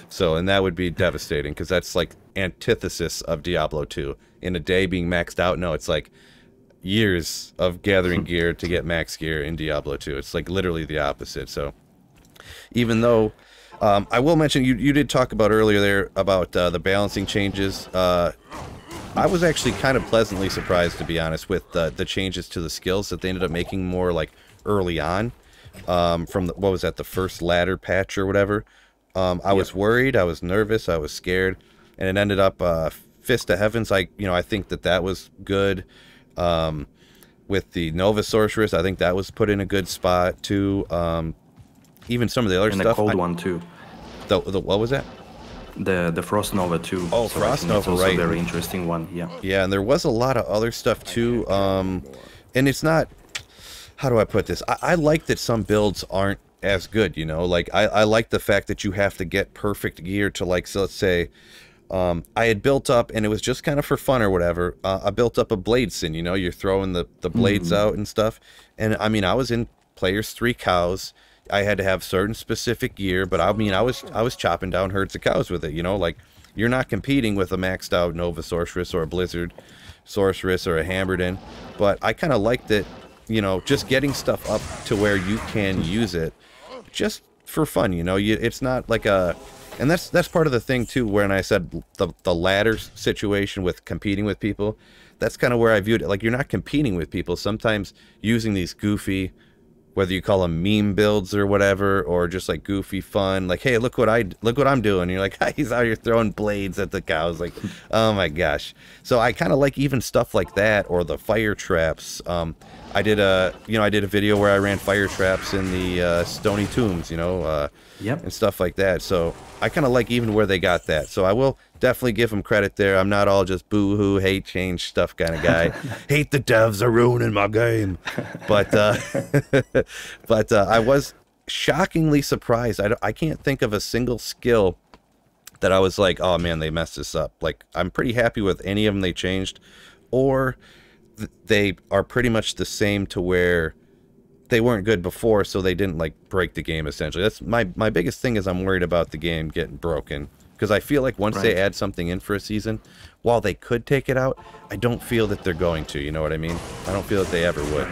So, and that would be devastating, because that's like antithesis of Diablo 2. In a day being maxed out, no, it's like years of gathering gear to get max gear in Diablo 2. It's like literally the opposite. So, even though, I will mention, you did talk about earlier there about the balancing changes. I was actually kind of pleasantly surprised, to be honest, with the changes to the skills that they ended up making more like early on. From the, what was that, the first ladder patch or whatever. I was worried, I was nervous, I was scared, and it ended up Fist of Heavens. I think that was good. with the Nova Sorceress. I think that was put in a good spot too. Even some of the other and stuff. And the cold one too. The what was that? The Frost Nova too. Oh, so Frost Nova, also right? A very interesting one. Yeah. Yeah, and there was a lot of other stuff too. And it's not. How do I put this? I like that some builds aren't as good. You know, like I like the fact that you have to get perfect gear to, like, so let's say. I had built up, and it was just kind of for fun or whatever. I built up a blade sin, you know, you're throwing the blades out and stuff. And I mean, I was in Players 3 cows. I had to have certain specific gear, but I mean, I was chopping down herds of cows with it, you know, like you're not competing with a maxed out Nova Sorceress or a Blizzard Sorceress or a Hammerden. But I kind of liked it, you know, just getting stuff up to where you can use it just for fun, you know. It's not like a... And that's part of the thing too, when I said the ladder situation with competing with people, that's kind of where I viewed it. Like, you're not competing with people. Sometimes using these goofy, whether you call them meme builds or whatever, or just like goofy fun, like, hey, look what I'm doing. And you're like, he's out here throwing blades at the cows. Like, oh my gosh. So I kind of like even stuff like that, or the fire traps. I did a video where I ran fire traps in the Stony Tombs, you know, yep, and stuff like that. So I kind of like even where they got that. So I will definitely give them credit there. I'm not all just boo-hoo, hate change stuff kind of guy. Hate the devs are ruining my game. But I was shockingly surprised. I can't think of a single skill that I was like, oh man, they messed this up. Like, I'm pretty happy with any of them they changed, or they are pretty much the same to where they weren't good before, so they didn't like break the game. Essentially, that's my biggest thing, is I'm worried about the game getting broken, because I feel like once they add something in for a season, while they could take it out, I don't feel that they're going to. You know what I mean? I don't feel that they ever would.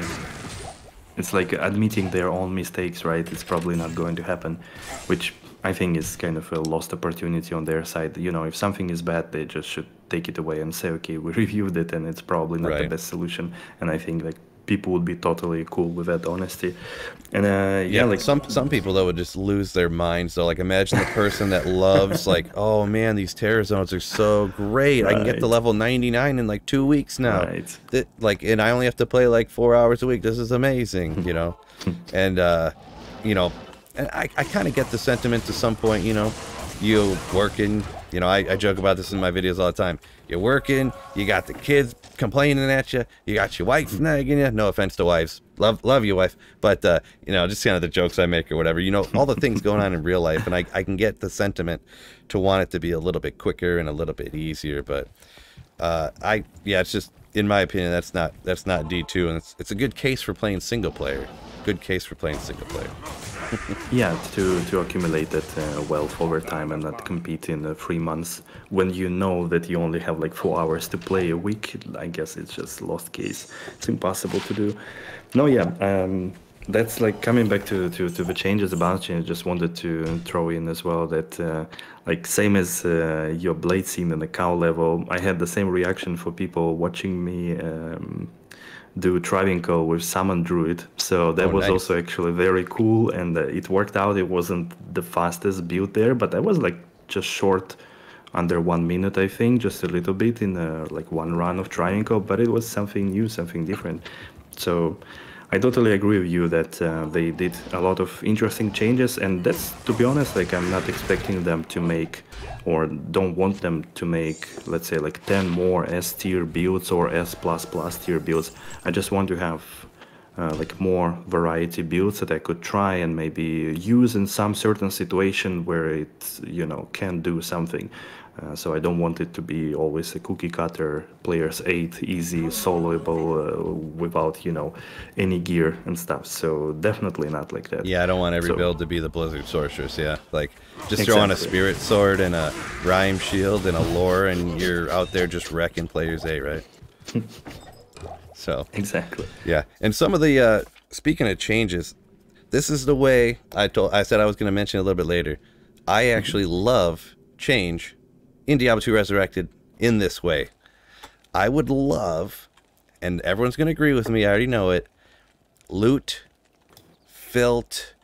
It's like admitting their own mistakes, right? It's probably not going to happen, which I think is kind of a lost opportunity on their side. You know, if something is bad, they just should take it away and say, okay, we reviewed it and it's probably not the best solution. And I think like people would be totally cool with that honesty. And yeah, like some people though would just lose their minds. So like, imagine the person that loves like, oh man, these terror zones are so great. I can get to level 99 in like 2 weeks now. Like, and I only have to play like 4 hours a week. This is amazing, you know. And you know, and I kind of get the sentiment to some point, you know. You working, you know, I joke about this in my videos all the time. You're working, you got the kids complaining at you, you got your wife nagging you. No offense to wives, love your wife, but you know, just kind of the jokes I make or whatever. You know, all the things going on in real life, and I can get the sentiment to want it to be a little bit quicker and a little bit easier. But it's just, in my opinion, that's not D2, and it's a good case for playing single player. Good case for playing single player. Yeah, to accumulate that wealth over time and not compete in 3 months when you know that you only have like 4 hours to play a week. I guess it's just lost case. It's impossible to do. No, yeah, that's like coming back to the changes, the balance change. I just wanted to throw in as well that like same as your blade scene in the cow level, I had the same reaction for people watching me do Travinko with Summon Druid. So that was also actually very cool, and it worked out. It wasn't the fastest build there, but I was like just short, under 1 minute, I think, just a little bit in like one run of Travinko, but it was something new, something different. So I totally agree with you that they did a lot of interesting changes, and that's, to be honest, like I'm not expecting them to make, or don't want them to make, let's say like 10 more S tier builds or S++ tier builds. I just want to have like more variety builds that I could try and maybe use in some certain situation where it, you know, can do something. So I don't want it to be always a cookie cutter, players 8, easy, soloable, without, you know, any gear and stuff. So definitely not like that. Yeah, I don't want every build to be the Blizzard Sorceress, yeah. Like, just throw on a Spirit Sword and a Rhyme Shield and a Lore, and you're out there just wrecking players 8, right? So exactly. Yeah, and some of the, speaking of changes, this is the way I said I was going to mention a little bit later. I actually love change in Diablo 2 Resurrected in this way. I would love, and everyone's going to agree with me, I already know it, loot filter.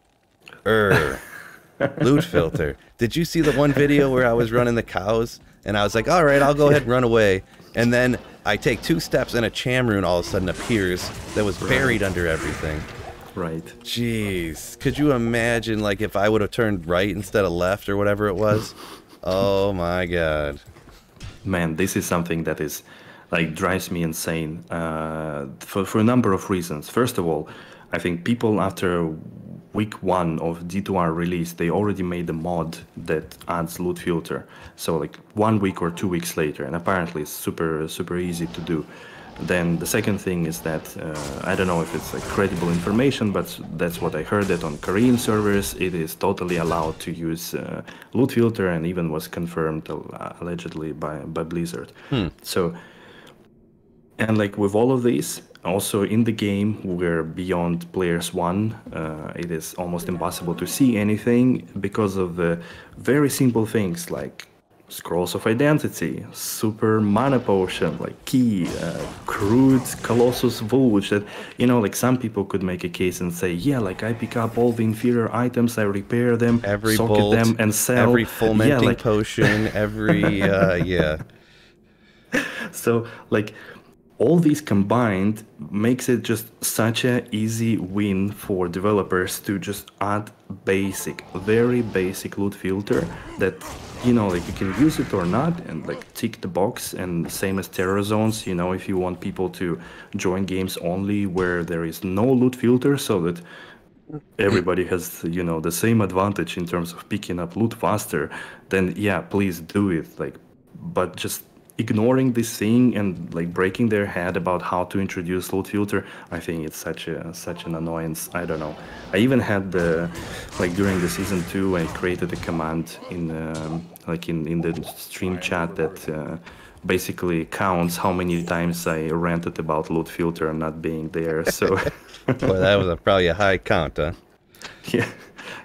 Loot filter. Did you see the one video where I was running the cows and I was like, all right, I'll go ahead and run away, And then I take 2 steps and a Cham rune all of a sudden appears that was buried under everything. Right. Jeez. Could you imagine, like, if I would have turned right instead of left or whatever it was? Oh my god. Man, this is something that is, like, drives me insane for a number of reasons. First of all, I think people after week 1 of D2R release, they already made a mod that adds loot filter. So like 1 week or 2 weeks later, and apparently it's super easy to do. Then the second thing is that I don't know if it's like credible information, but that's what I heard, that on Korean servers it is totally allowed to use loot filter, and even was confirmed allegedly by Blizzard. So, and like with all of these, also in the game where beyond players 1, it is almost impossible to see anything because of the very simple things like Scrolls of Identity, Super Mana Potion, like Key, Crude Colossus Vulture, that, you know, like some people could make a case and say, yeah, like I pick up all the inferior items, I repair them, Every socket bolt, them and sell. every fomenting like, potion, every, yeah. So, like, all these combined makes it just such a easy win for developers to just add basic, very basic loot filter that, you know, like you can use it or not and like tick the box. And same as Terror Zones, you know, if you want people to join games only where there is no loot filter so that everybody has, you know, the same advantage in terms of picking up loot faster, then yeah, please do it. Like, but just ignoring this thing and like breaking their head about how to introduce loot filter, I think it's such an annoyance. I don't know. I even had the, like during the season 2, I created a command in like in the stream chat that basically counts how many times I ranted about loot filter not being there. So Boy, that was probably a high count, huh? yeah,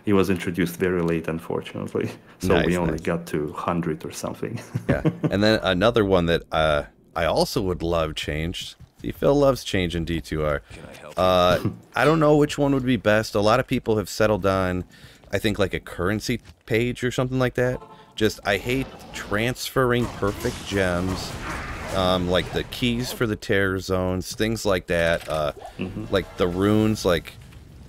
it was introduced very late, unfortunately. So Nice, we only nice. got to 100 or something. Yeah. And then another one that I also would love changed. See, Phil loves change in D2R. I don't know which one would be best. A lot of people have settled on, I think, like a currency page or something like that. Just, I hate transferring perfect gems, like the keys for the terror zones, things like that. Like the runes, like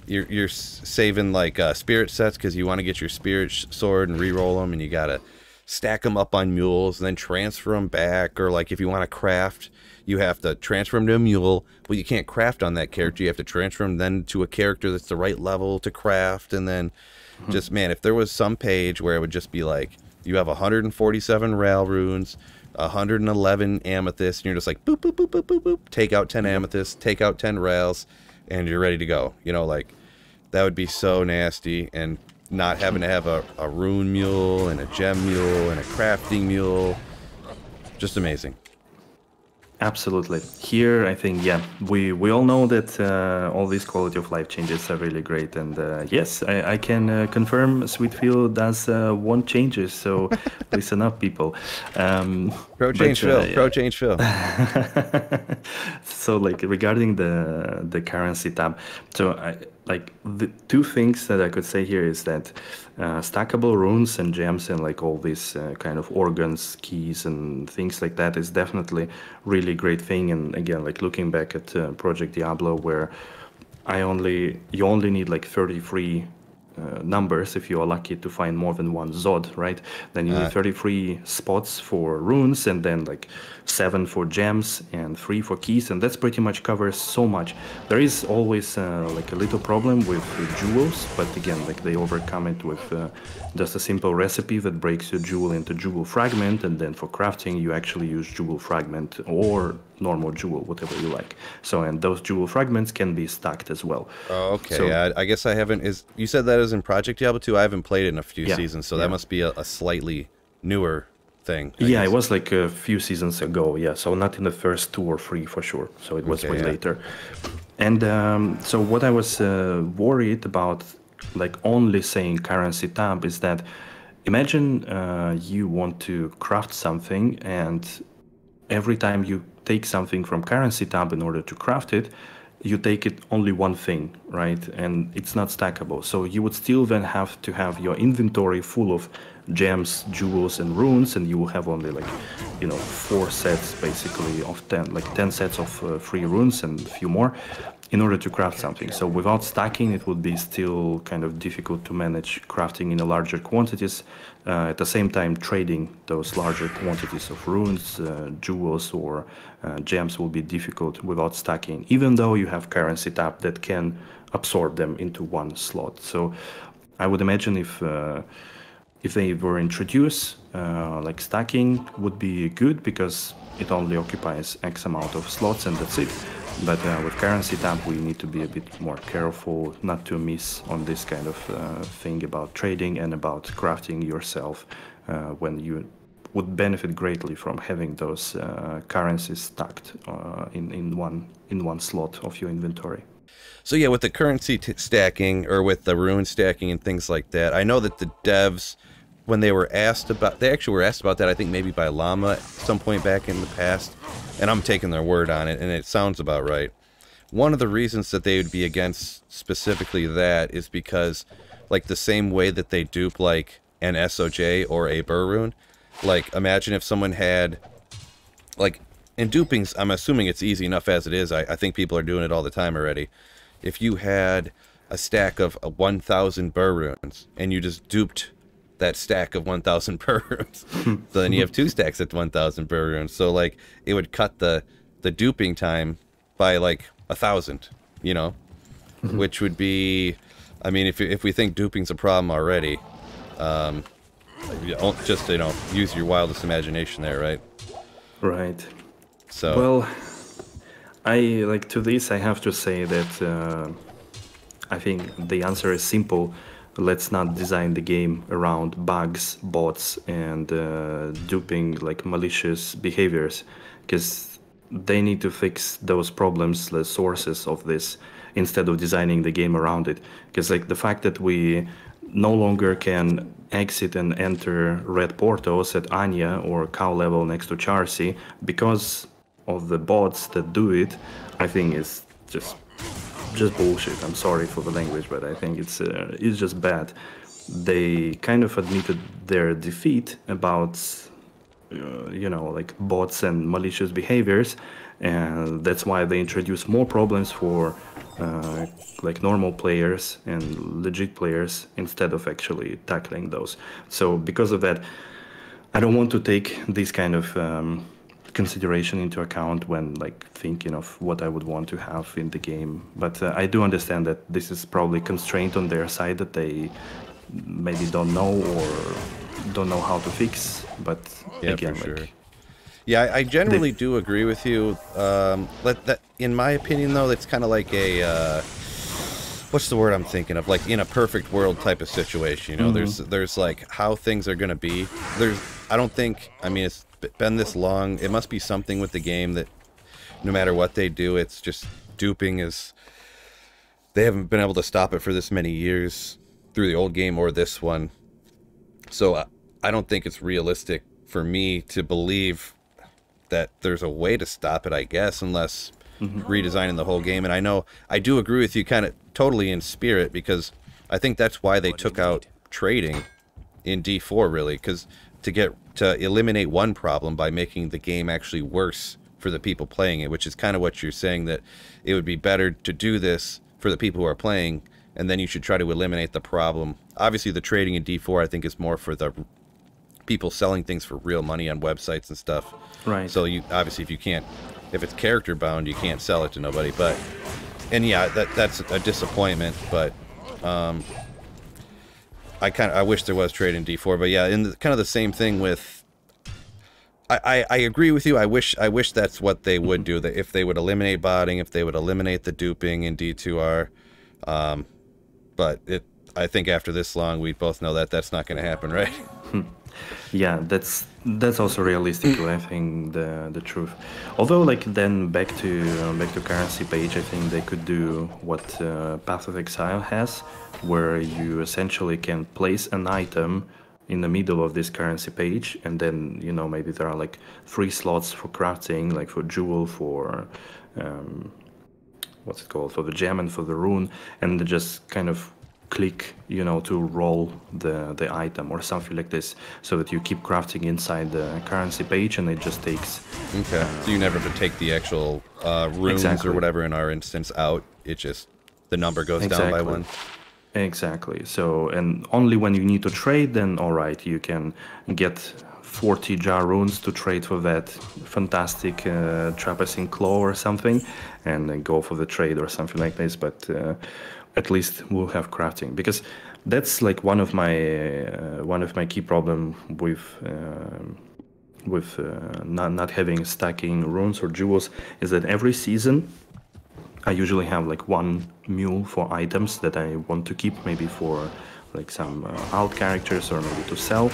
you're saving like spirit sets because you want to get your spirit sword and re-roll them, and you gotta stack them up on mules and then transfer them back. Or like if you want to craft, you have to transfer them to a mule, but you can't craft on that character. You have to transfer them then to a character that's the right level to craft. And then just, man, if there was some page where it would just be like, you have 147 rail runes, 111 amethysts, and you're just like, boop, boop, boop, boop, boop, boop, take out 10 amethysts, take out 10 rails, and you're ready to go. You know, like, that would be so nasty. And not having to have a rune mule and a gem mule and a crafting mule. Just amazing. Absolutely. Here, I think, yeah, we all know that all these quality of life changes are really great. And yes, I can confirm Sweetfield does want changes. So listen up, people. Pro change Phil. Yeah. Pro change Phil. So, like, regarding the currency tab, so like the two things that I could say here is that stackable runes and gems and like all these kind of organs, keys and things like that is definitely really great thing. And again, like looking back at Project Diablo, where you only need like 33 numbers if you are lucky to find more than one Zod, right? Then you need 33 spots for runes, and then like 7 for gems and 3 for keys, and that's pretty much covers so much. There is always like a little problem with jewels, but again, like they overcome it with just a simple recipe that breaks your jewel into jewel fragment, and then for crafting you actually use jewel fragment or normal jewel, whatever you like. So, and those jewel fragments can be stacked as well. Oh, okay. So, I guess I haven't. You said that is in Project Diablo 2. I haven't played it in a few Yeah, seasons, so yeah. that must be a slightly newer thing. I yeah, guess. it was like a few seasons ago. Yeah, so not in the first 2 or 3 for sure. So it was Okay, way yeah. later. And so what I was worried about, like only saying currency tab, is that imagine you want to craft something, and every time you take something from currency tab in order to craft it, you take it only one thing, right? And it's not stackable. So you would still then have to have your inventory full of gems, jewels, and runes, and you will have only like, 4 sets basically of 10, like 10 sets of free runes and a few more in order to craft something. So without stacking, it would be still kind of difficult to manage crafting in a larger quantities. At the same time, trading those larger quantities of runes, jewels, or gems will be difficult without stacking, even though you have currency tab that can absorb them into one slot. So I would imagine if they were introduced, like stacking would be good because it only occupies X amount of slots and that's it. But with currency tab, we need to be a bit more careful not to miss on this kind of thing about trading and about crafting yourself when you would benefit greatly from having those currencies stacked in one slot of your inventory. So yeah, with the currency stacking or with the rune stacking and things like that, I know that the devs, when they were asked about, they actually were asked about that, I think maybe by Llama at some point back in the past, and I'm taking their word on it, and it sounds about right. One of the reasons that they would be against specifically that is because, like, the same way that they dupe, like, an SOJ or a Burr rune, like, imagine if someone had, like, in dupings, I'm assuming it's easy enough as it is, I think people are doing it all the time already. If you had a stack of 1,000 Burr runes, and you just duped that stack of 1,000 Burr runes, so then you have 2 stacks at 1,000 Burr runes, so, like, it would cut the duping time by, like, 1,000, you know? Which would be, I mean, if we think duping's a problem already, just, use your wildest imagination there, right? Right. So. Well, to this, I have to say that I think the answer is simple. Let's not design the game around bugs, bots, and duping, like malicious behaviors, because they need to fix those problems, the sources of this, instead of designing the game around it. Because like the fact that we no longer can exit and enter red portals at Anya or cow level next to Charcy because of the bots that do it, I think is just bullshit. I'm sorry for the language, but I think it's just bad. They kind of admitted their defeat about like bots and malicious behaviors, and that's why they introduce more problems for like normal players and legit players instead of actually tackling those. So because of that, I don't want to take this kind of consideration into account when like thinking of what I would want to have in the game. But I do understand that this is probably constraint on their side that they maybe don't know or don't know how to fix. But yeah, again, for sure. like, yeah, I generally do agree with you. In my opinion, though, it's kind of like a what's the word I'm thinking of? Like in a perfect world type of situation, you know. There's like how things are gonna be. I don't think. I mean, it's been this long. It must be something with the game that no matter what they do, it's just duping is. They haven't been able to stop it for this many years through the old game or this one. So I don't think it's realistic for me to believe that there's a way to stop it, I guess, unless redesigning the whole game. And I do agree with you kind of totally in spirit, because I think that's why they took out trading in D4, really, because to eliminate one problem by making the game actually worse for the people playing it, which is kind of what you're saying, that it would be better to do this for the people who are playing, and then you should try to eliminate the problem. Obviously, the trading in D4, I think, is more for the people selling things for real money on websites and stuff. right. So you obviously, if it's character bound, you can't sell it to nobody. And yeah, that's a disappointment. But I wish there was trade in D4. But yeah, kind of the same thing with. I agree with you. I wish that's what they would do. That if they would eliminate botting, if they would eliminate the duping in D2R. But I think after this long, we both know that that's not going to happen, right? Yeah, that's also realistically, I think, the truth. Although, like, then back to currency page, I think they could do what Path of Exile has, where you essentially can place an item in the middle of this currency page, and then maybe there are like 3 slots for crafting, like for jewel, for what's it called, for the gem and for the rune, and just kind of click, you know, to roll the item or something like this, so that you keep crafting inside the currency page, and it just takes. Okay. So you never have to take the actual runes Exactly. or whatever in our instance out. It just the number goes down by one. Exactly. So, and only when you need to trade, then all right, you can get 40 jar runes to trade for that fantastic Trapezium Claw or something, and then go for the trade or something like this. But at least we'll have crafting, because that's like one of my key problem with not having stacking runes or jewels, is that every season I usually have like one mule for items that I want to keep, maybe for like some alt characters or maybe to sell.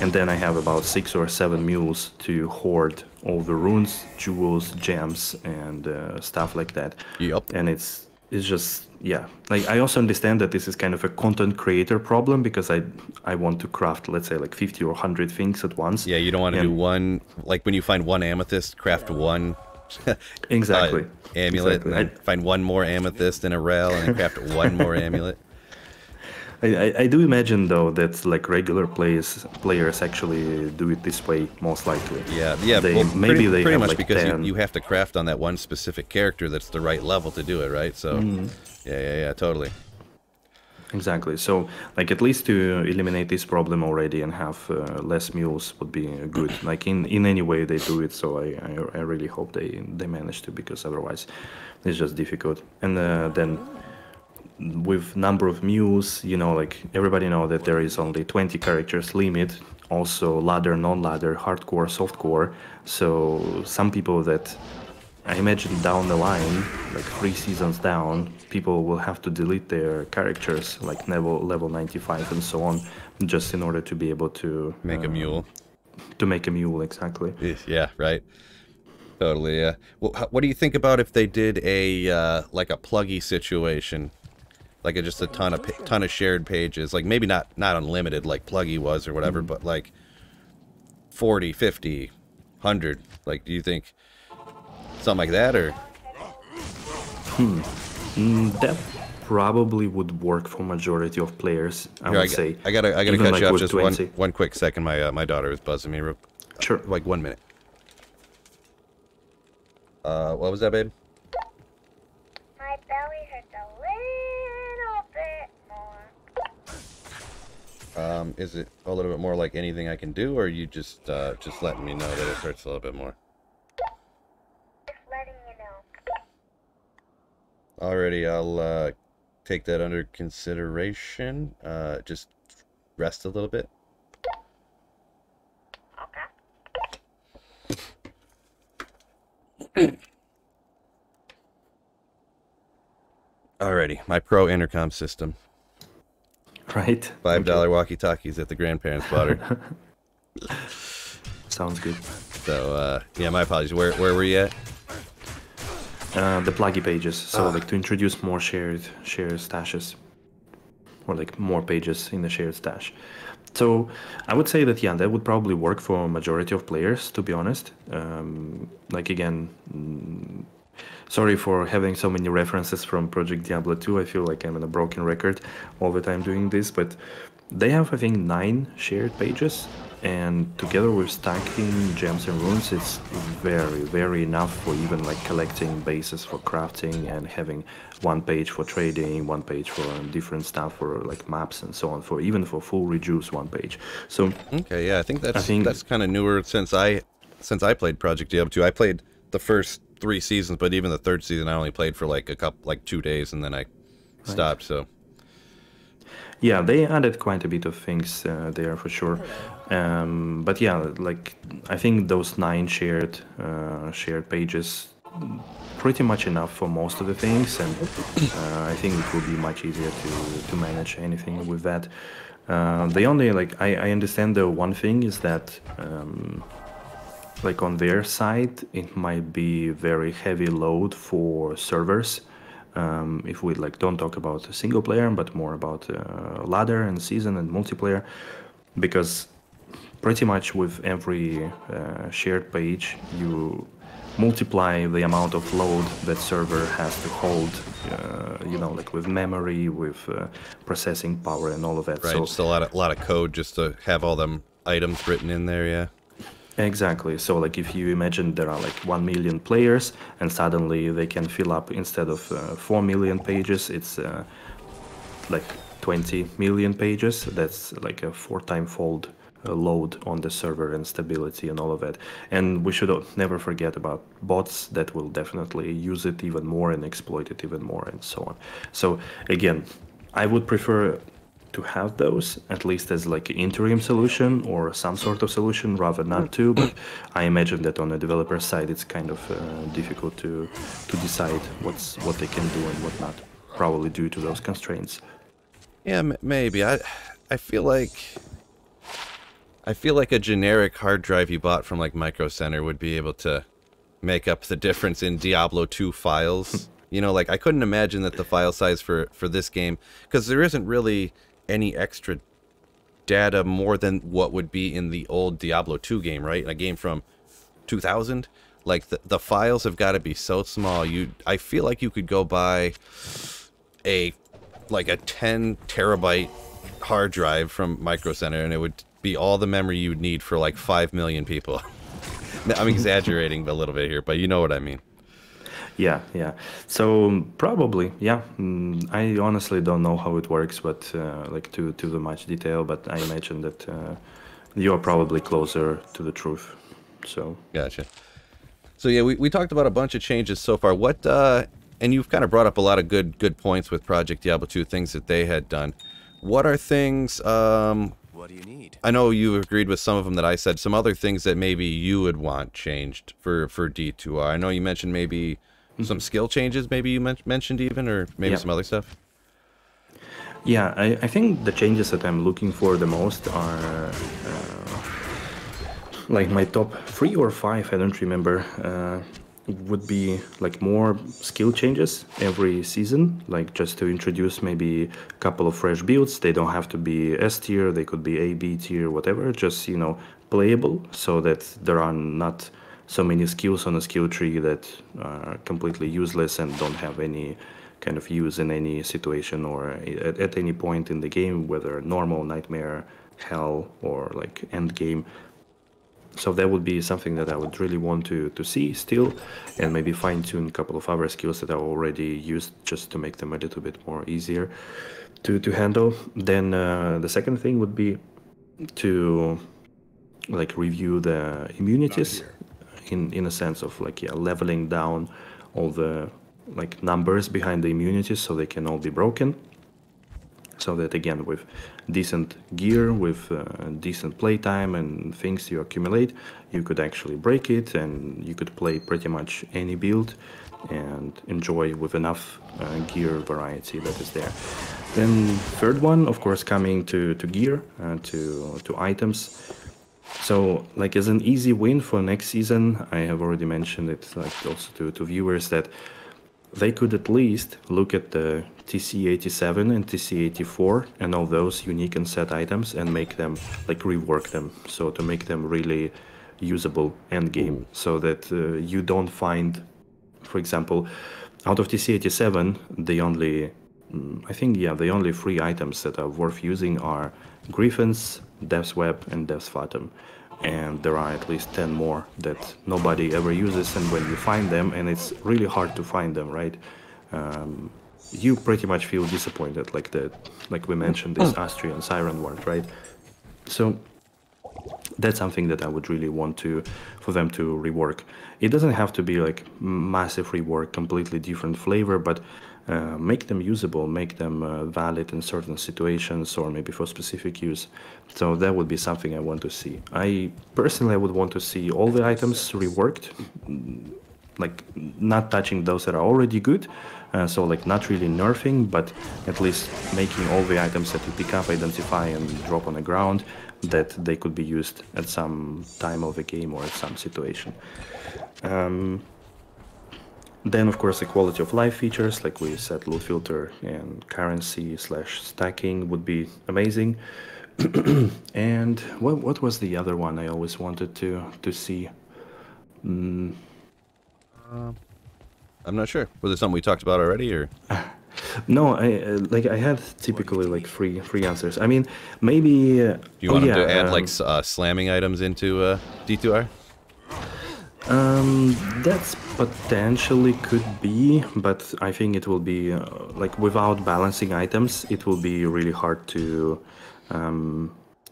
And then I have about 6 or 7 mules to hoard all the runes, jewels, gems, and stuff like that. Yep. And it's just, yeah. Like, I also understand that this is kind of a content creator problem, because I want to craft, let's say, like 50 or 100 things at once. Yeah, you don't want to do one, like when you find one amethyst, craft one Exactly. amulet, Exactly. and then find one more amethyst in a rel, and then craft one more amulet. I do imagine, though, that like regular players actually do it this way, most likely. Yeah, They, well, maybe they pretty have much like because 10. you have to craft on that one specific character that's the right level to do it, right? So, yeah, totally. Exactly. So, like, at least to eliminate this problem already and have less mules would be good. Like, in any way they do it. So I really hope they manage to, because otherwise it's just difficult. And then with number of mules, you know, like, everybody know that there is only 20 characters limit. Also ladder, non-ladder, hardcore, softcore. So some people that I imagine down the line, like 3 seasons down, people will have to delete their characters, like level 95 and so on, just in order to be able to Make a mule. To make a mule, exactly. Yeah, right. Totally, yeah. Well, what do you think about if they did a like a pluggy situation, like just a ton of shared pages, like maybe not unlimited like pluggy was or whatever, but like 40, 50, 100. Like, do you think something like that, or? That probably would work for majority of players, I would say. I gotta Even cut like you off with just 20. one quick second. My daughter is buzzing me real. Sure. Like 1 minute. What was that, babe? My belly hurts a little bit more. Is it a little bit more like anything I can do, or are you just letting me know that it hurts a little bit more? Just letting you know. Alrighty, I'll take that under consideration. Just rest a little bit. Okay. Alrighty, my pro intercom system. Right? $5 walkie-talkies that the grandparents bought her. Sounds good. So, yeah, my apologies. Where were you at? The pluggy pages, so like to introduce more shared stashes, or like more pages in the shared stash. So I would say that, yeah, that would probably work for a majority of players, to be honest. Like, again, sorry for having so many references from Project Diablo 2. I feel like I'm in a broken record all the time doing this, but they have, I think, 9 shared pages, and together with stacking gems and runes, it's very, very enough for even like collecting bases for crafting and having one page for trading, one page for different stuff, for like maps and so on, for even for full reduce one page. So Okay, yeah, I think that's kind of newer since I played Project Diablo 2. I played the first 3 seasons, but even the 3rd season I only played for like 2 days, and then I stopped. So yeah, they added quite a bit of things there for sure. But yeah, like, I think those 9 shared pages, pretty much enough for most of the things, and I think it will be much easier to manage anything with that. The only, like, I understand the one thing is that like on their side, it might be very heavy load for servers. If we like don't talk about single player, but more about ladder and season and multiplayer, because pretty much with every shared page, you multiply the amount of load that server has to hold, like with memory, with processing power and all of that. Right, So just a lot of code just to have all them items written in there, yeah. exactly. So like if you imagine there are like 1 million players and suddenly they can fill up instead of 4 million pages, it's like 20 million pages. That's like a 4-time fold load on the server and stability and all of that. And we should never forget about bots that will definitely use it even more and exploit it even more and so on. So again, I would prefer to have those at least as like an interim solution or some sort of solution rather not to, but I imagine that on the developer side it's kind of difficult to decide what they can do and what not, probably due to those constraints. Yeah, maybe. I feel like a generic hard drive you bought from like Micro Center would be able to make up the difference in Diablo 2 files. You know, like I couldn't imagine that the file size for this game, because there isn't really any extra data more than what would be in the old Diablo 2 game, right? A game from 2000. Like the files have got to be so small. I feel like you could go buy a 10 terabyte hard drive from Micro Center and it would be all the memory you would need for like 5 million people. I'm exaggerating a little bit here, but you know what I mean. Yeah. So probably, yeah. I honestly don't know how it works, but like to the much detail. But I imagine that you are probably closer to the truth. So gotcha. So yeah, we talked about a bunch of changes so far. What and you've kind of brought up a lot of good points with Project Diablo 2, things that they had done. What are things? What do you need? I know you agreed with some of them that I said. Some other things that maybe you would want changed for D2R. I know you mentioned maybe some skill changes. Maybe you mentioned even, or maybe some other stuff. Yeah, I think the changes that I'm looking for the most are like my top 3 or 5. I don't remember. Would be like more skill changes every season, like just to introduce maybe a couple of fresh builds. They don't have to be S tier, they could be A, B tier, whatever, just, playable, so that there are not so many skills on a skill tree that are completely useless and don't have any kind of use in any situation or at any point in the game, whether normal, nightmare, hell, or like end game. So that would be something that I would really want to see still, and maybe fine-tune a couple of other skills that are already used just to make them a little bit more easier to handle. Then the second thing would be to like review the immunities in a sense of like leveling down all the like numbers behind the immunities so they can all be broken. So that again, with decent gear, with decent playtime and things you accumulate, you could actually break it and you could play pretty much any build and enjoy with enough gear variety that is there. Then third one, of course, coming to gear, to items. So like as an easy win for next season, I have already mentioned it like also to viewers that they could at least look at the TC87 and TC84 and all those unique and set items and make them, like rework them, so to make them really usable end game, so that you don't find, for example, out of TC87, the only, I think, the only 3 items that are worth using are Griffins, Death's Web, and Death's Fathom. And there are at least 10 more that nobody ever uses, and when you find them, and it's really hard to find them, right? You pretty much feel disappointed, like we mentioned, this Austrian Siren Ward, right? So that's something that I would really want for them to rework. It doesn't have to be like massive rework, completely different flavor, but make them usable, make them valid in certain situations or maybe for specific use. So that would be something I want to see. I personally would want to see all the items reworked, like not touching those that are already good, so like not really nerfing, but at least making all the items that you pick up, identify and drop on the ground, that they could be used at some time of the game or at some situation. Then, of course, the quality of life features, like we said, loot filter and currency/stacking would be amazing. And what was the other one I always wanted to see? I'm not sure. Was it something we talked about already, or? No, I had typically like three answers. I mean, maybe. Do you want yeah, them to add like slamming items into D2R? That's potentially could be, but I think it will be like without balancing items, it will be really hard to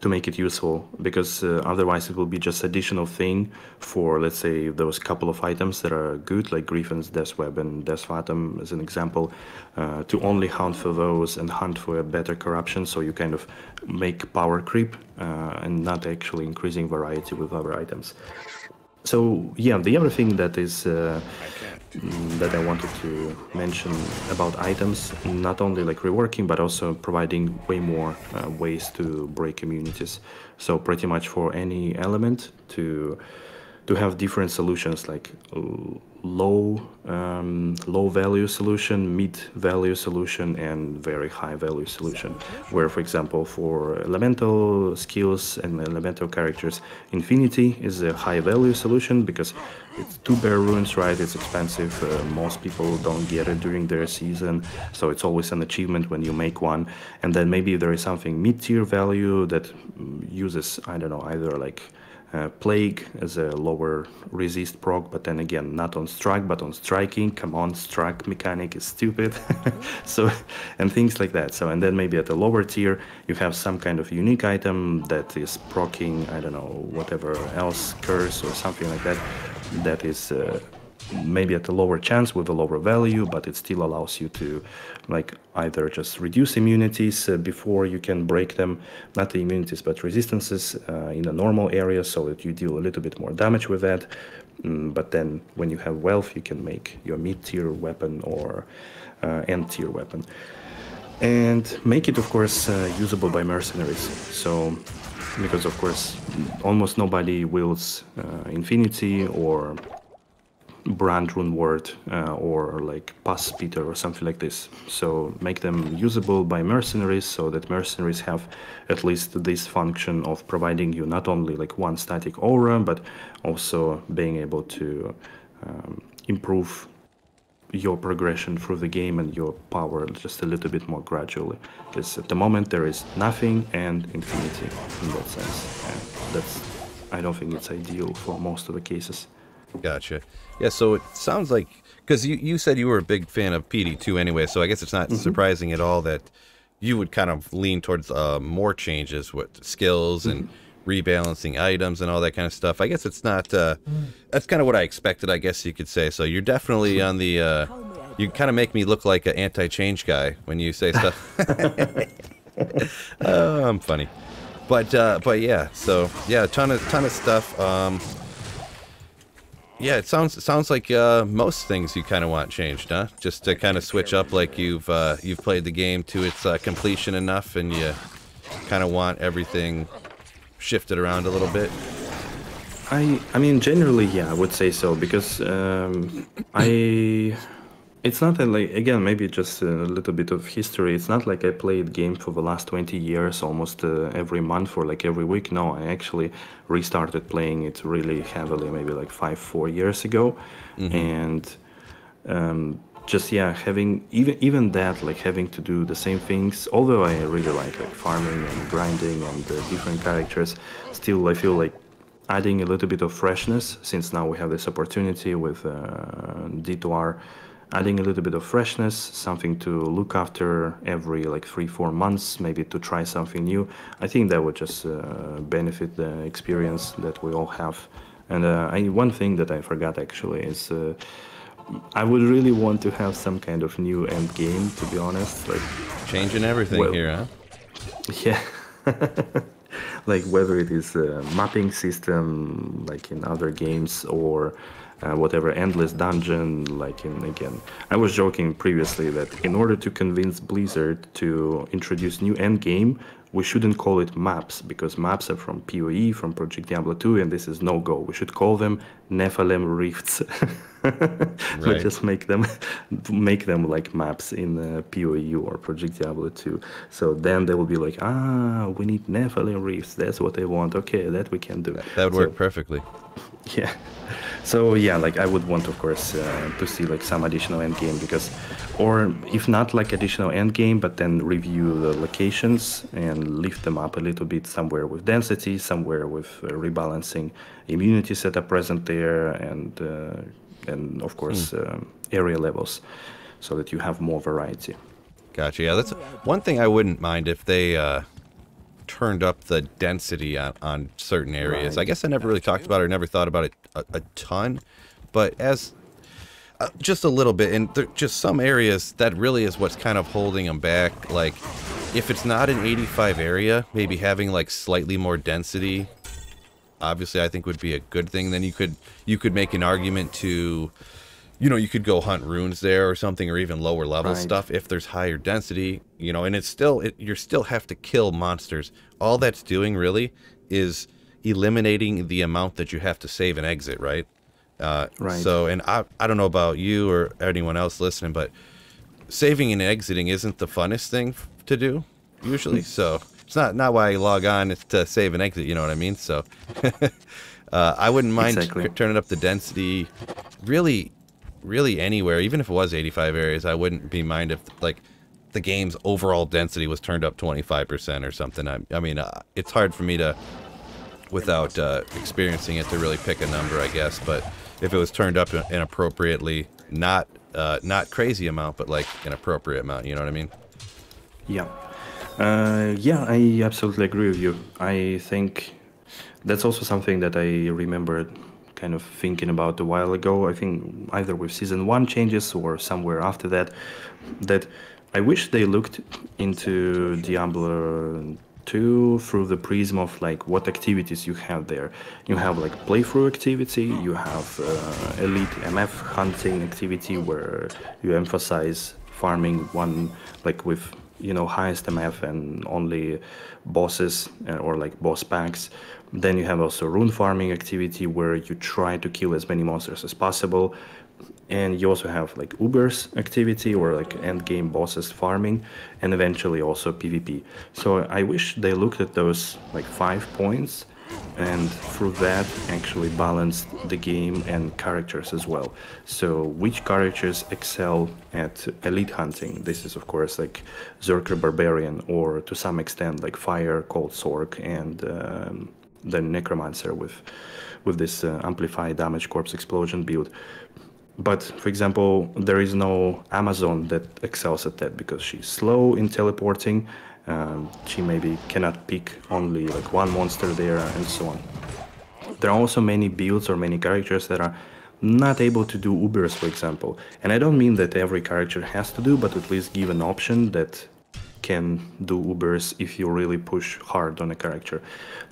make it useful, because otherwise it will be just additional thing for, let's say, those couple of items that are good, like Griffin's Death Web and Death Fathom as an example, to only hunt for those and hunt for a better corruption, so you kind of make power creep and not actually increasing variety with other items. So yeah, the other thing that is that I wanted to mention about items, not only like reworking, but also providing way more ways to break immunities. So pretty much for any element to have different solutions, like low value solution, mid value solution, and very high value solution. Where, for example, for elemental skills and elemental characters, Infinity is a high value solution because it's 2 bear runes, right? It's expensive. Most people don't get it during their season, so it's always an achievement when you make one. And then maybe there is something mid-tier value that uses, I don't know, either like Plague as a lower resist proc, but then again, not on strike, but on striking. Come on, strike mechanic is stupid. So, and things like that. So, and then maybe at the lower tier, you have some kind of unique item that is proccing, I don't know, whatever else, curse or something like that, that is maybe at a lower chance with a lower value, but it still allows you to like either just reduce immunities before you can break them, not the immunities but resistances in a normal area, so that you deal a little bit more damage with that. But then when you have wealth, you can make your mid-tier weapon or end-tier weapon, and make it of course usable by mercenaries. So because of course almost nobody wields Infinity or Brand Rune Ward or like Pass Peter or something like this. So make them usable by mercenaries, so that mercenaries have at least this function of providing you not only like one static aura, but also being able to improve your progression through the game and your power just a little bit more gradually. Because at the moment there is nothing and Infinity in that sense. And that's, I don't think it's ideal for most of the cases. Gotcha. Yeah, so it sounds like, because you said you were a big fan of PD2 anyway, so I guess it's not surprising at all that you would kind of lean towards more changes with skills and rebalancing items and all that kind of stuff. I guess it's not, that's kind of what I expected, I guess you could say. So you're definitely on the, you kind of make me look like an anti-change guy when you say stuff. Oh, I'm funny. But yeah, so yeah, a ton of stuff. Yeah, it sounds like most things you kind of want changed, huh? Just to kind of switch up, like you've played the game to its completion enough, and you kind of want everything shifted around a little bit. I mean, generally, yeah, I would say so, because it's not that, like, again, maybe just a little bit of history. It's not like I played game for the last 20 years, almost every month or like every week. No, I actually restarted playing it really heavily, maybe like 4 years ago. And just, yeah, having, even that, like having to do the same things, although I really like farming and grinding and different characters, still I feel like adding a little bit of freshness, since now we have this opportunity with D2R, adding a little bit of freshness, something to look after every like 3-4 months, maybe to try something new. I think that would just benefit the experience that we all have. And one thing that I forgot actually is I would really want to have some kind of new end game, to be honest. Like changing everything here, huh? Yeah. Like whether it is a mapping system like in other games, or whatever, endless dungeon, like again, I was joking previously that in order to convince Blizzard to introduce new endgame, we shouldn't call it maps, because maps are from PoE, from Project Diablo 2, and this is no-go. We should call them Nephilim rifts, but Right. just make them like maps in PoE or Project Diablo 2. So then they will be like, ah, we need Nephilim rifts. That's what they want. Okay, that we can do. That would So work perfectly. yeah. So yeah, like I would want, of course, to see like some additional end game because, or if not like additional end game, but then review the locations and lift them up a little bit somewhere with density, somewhere with rebalancing immunities that are present there, and of course area levels, so that you have more variety. Gotcha. Yeah, that's one thing I wouldn't mind if they turned up the density on certain areas. Right. I guess I never really talked about it or never thought about it a ton, but as just a little bit, and just some areas that really is what's kind of holding them back. Like, if it's not an 85 area, maybe having like slightly more density, obviously I think would be a good thing. Then you could make an argument to, you know, you could go hunt runes there or something, or even lower level Right. stuff if there's higher density, you know, and it's still, you still have to kill monsters. All that's doing really is eliminating the amount that you have to save and exit, right? Right. So, and I don't know about you or anyone else listening, but saving and exiting isn't the funnest thing to do usually. So it's not why I log on, it's to save and exit, you know what I mean? So I wouldn't mind Exactly. turning up the density really anywhere, even if it was 85 areas. I wouldn't be mind if like the game's overall density was turned up 25% or something. I mean, it's hard for me to, without experiencing it, to really pick a number, I guess. But if it was turned up inappropriately, not crazy amount, but like an appropriate amount, you know what I mean? Yeah. Yeah, I absolutely agree with you. I think that's also something that I remember kind of thinking about a while ago. I think either with season 1 changes or somewhere after that, that I wish they looked into Diablo 2 through the prism of like what activities you have there. You have like playthrough activity, you have elite MF hunting activity where you emphasize farming one like with, you know, highest MF and only bosses or like boss packs. Then you have also rune farming activity where you try to kill as many monsters as possible. And you also have like Uber's activity or like end game bosses farming, and eventually also PvP. So I wish they looked at those like 5 points and through that actually balanced the game and characters as well. So which characters excel at elite hunting? This is of course like Zerker Barbarian, or to some extent like Fire Cold Sork, and the Necromancer with this amplified damage corpse explosion build. But for example, there is no Amazon that excels at that because she's slow in teleporting. She maybe cannot pick only like one monster there and so on. There are also many builds or many characters that are not able to do Ubers, for example. And I don't mean that every character has to do, but at least give an option that can do Ubers if you really push hard on a character.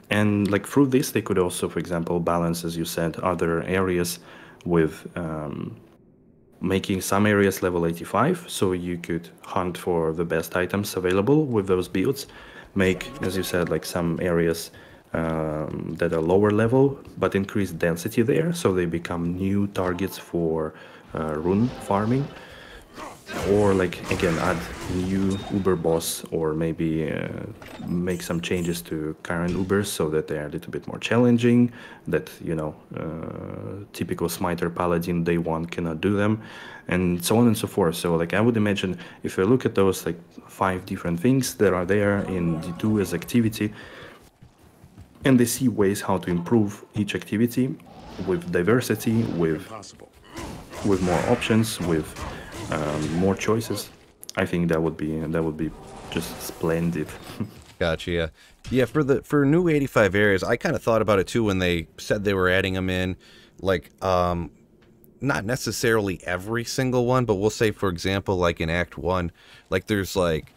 And like through this, they could also, for example, balance, as you said, other areas with making some areas level 85, so you could hunt for the best items available with those builds. Make, as you said, like some areas that are lower level, but increase density there, so they become new targets for rune farming. Or like again add new Uber boss, or maybe make some changes to current Ubers so that they are a little bit more challenging, that, you know, typical Smiter Paladin day one cannot do them, and so on and so forth. So like I would imagine if I look at those like 5 different things that are there in D2 as activity, and they see ways how to improve each activity with diversity, with more options, with more choices, I think that would be just splendid. Gotcha. Yeah. Yeah. For new 85 areas, I kind of thought about it too when they said they were adding them in, like, not necessarily every single one, but we'll say, for example, like in Act 1, like there's like,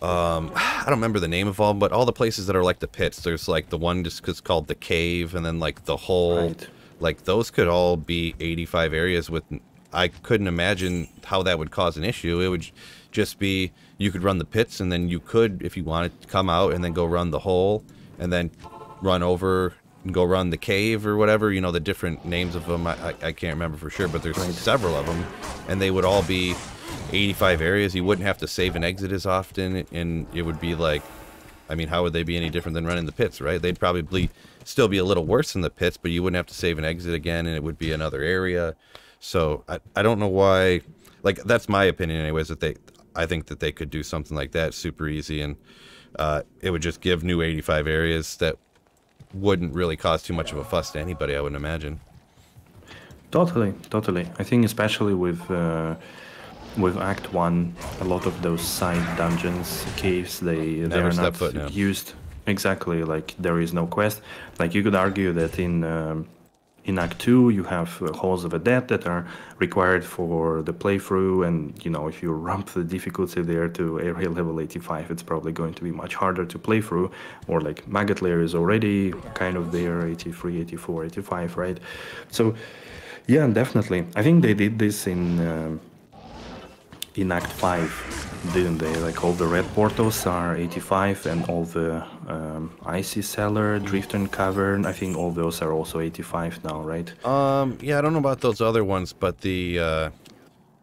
I don't remember the name of all, but all the places that are like the pits, there's like the one just called the cave, and then like the hole, Right. like those could all be 85 areas with, I couldn't imagine how that would cause an issue. It would just be, you could run the pits, and then you could, if you wanted, come out and then go run the hole, and then run over go run the cave or whatever. You know, the different names of them. I can't remember for sure, but there's several of them, and they would all be 85 areas. You wouldn't have to save and exit as often, and it would be like, I mean, how would they be any different than running the pits, right? They'd probably still be a little worse than the pits, but you wouldn't have to save and exit again, and it would be another area. So I don't know why, like, that's my opinion anyways, that I think that they could do something like that super easy, and it would just give new 85 areas that wouldn't really cause too much of a fuss to anybody, I wouldn't imagine. Totally, totally. I think especially with Act 1, a lot of those side dungeons, caves, they are not used. Exactly, like there is no quest. Like you could argue that in Act 2 you have Halls of the Dead that are required for the playthrough, and you know, if you ramp the difficulty there to area level 85, it's probably going to be much harder to play through. Or like Maggot Lair is already kind of there, 83, 84, 85, right? So yeah, definitely. I think they did this in Act 5, didn't they? Like all the red portals are 85, and all the Icy Cellar, Driftern Cavern, I think all those are also 85 now, right? Yeah, I don't know about those other ones, but the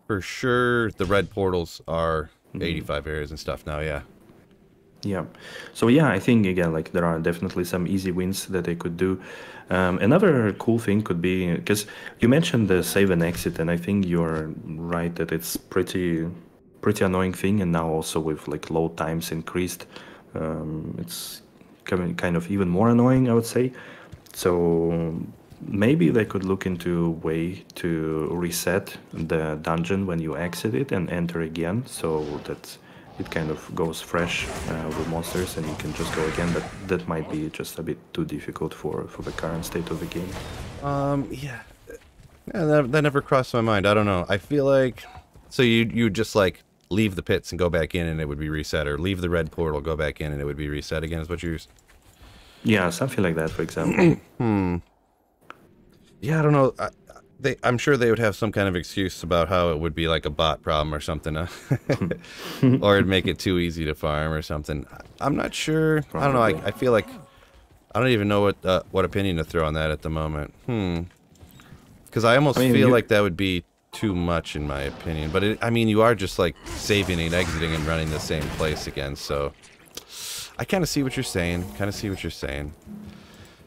for sure the red portals are 85 areas and stuff now, yeah. Yeah. So yeah, I think again, like there are definitely some easy wins that they could do. Another cool thing could be, because you mentioned the save and exit, and I think you're right that it's pretty annoying thing, and now also with like load times increased, it's kind of even more annoying, I would say. So maybe they could look into a way to reset the dungeon when you exit it and enter again, so that it kind of goes fresh with monsters and you can just go again, but that might be just a bit too difficult for the current state of the game. Yeah, that never crossed my mind. I don't know. I feel like, so you just like leave the pits and go back in and it would be reset, or leave the red portal, go back in and it would be reset again, is what you're... Yeah, something like that, for example. Yeah, I don't know. I'm sure they would have some kind of excuse about how it would be like a bot problem or something, or it'd make it too easy to farm or something. I'm not sure. I don't know. I feel like I don't even know what opinion to throw on that at the moment. Because I almost feel like that would be too much in my opinion. But I mean, you are just like saving and exiting and running the same place again. So I kind of see what you're saying.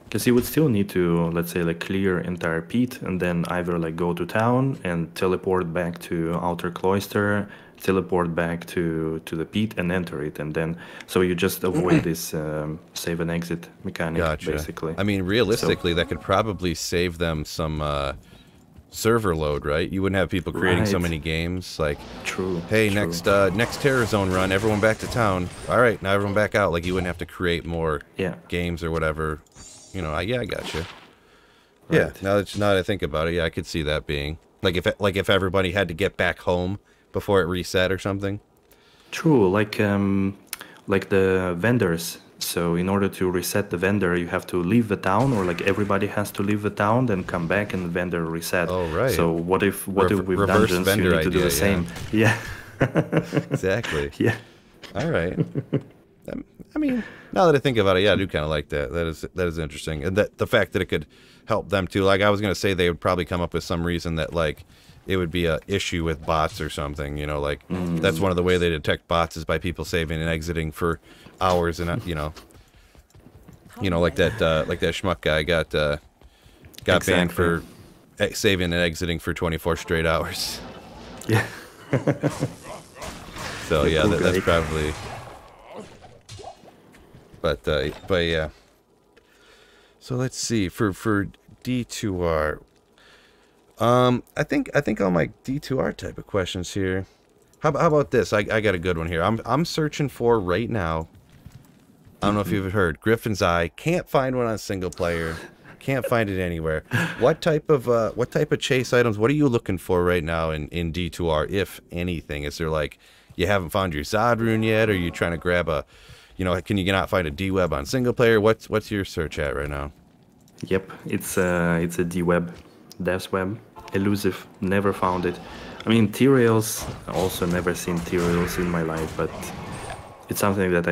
Because you would still need to, let's say, like clear entire pit and then either like go to town and teleport back to Outer Cloister, teleport back to the pit and enter it, and then so you just avoid this save and exit mechanic, basically. I mean, realistically, that could probably save them some server load, right? You wouldn't have people creating so many games. Like, hey, next Terror Zone run, everyone back to town. All right, now everyone back out. Like, you wouldn't have to create more games or whatever. You know, yeah, I got you. Yeah, now that I think about it, yeah, I could see that being like if everybody had to get back home before it reset or something. True, like the vendors. So in order to reset the vendor, you have to leave the town, or like everybody has to leave the town, then come back and the vendor reset. Oh right. So what if with dungeons you need to do the same? Yeah. Exactly. Yeah. All right. I mean, now that I think about it, yeah, I do kind of like that. That is interesting, and that the fact that it could help them too. Like I was gonna say, they would probably come up with some reason that like it would be a issue with bots or something. You know, like that's one of the way they detect bots is by people saving and exiting for hours, and like that schmuck guy got banned for saving and exiting for 24 straight hours. Yeah. So yeah, that's probably. But yeah. So let's see for D2R. I think I'll make D2R type of questions here. How about this? I got a good one here. I'm searching for right now. I don't know if you've heard Griffin's Eye. Can't find one on single player. Can't find it anywhere. What type of chase items? What are you looking for right now in D2R, if anything? Is there like you haven't found your Zod rune yet, or are you trying to grab a, can you not find a D-web on single player? What's your search at right now? Yep, it's a D-web, Dev's web, elusive. Never found it. I mean, T-Rails, also never seen T-Rails in my life, but it's something that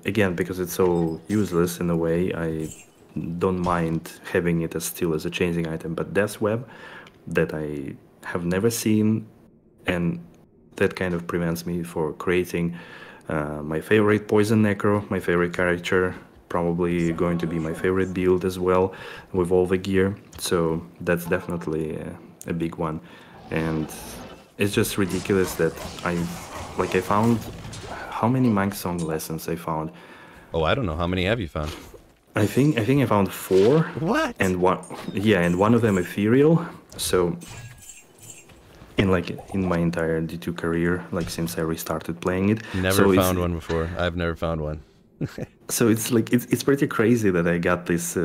again, because it's so useless in a way, don't mind having it as still as a changing item. But Death's Web, that I have never seen, and that kind of prevents me for creating my favorite Poison Necro, my favorite character, probably going to be my favorite build as well with all the gear. So that's definitely a big one. And it's just ridiculous that I found, how many Monk Song lessons I found? Oh, I don't know. How many have you found? I think I found 4. What? And one of them ethereal. So in my entire D2 career, like since I restarted playing it. Never found one before. I've never found one. So it's pretty crazy that I got this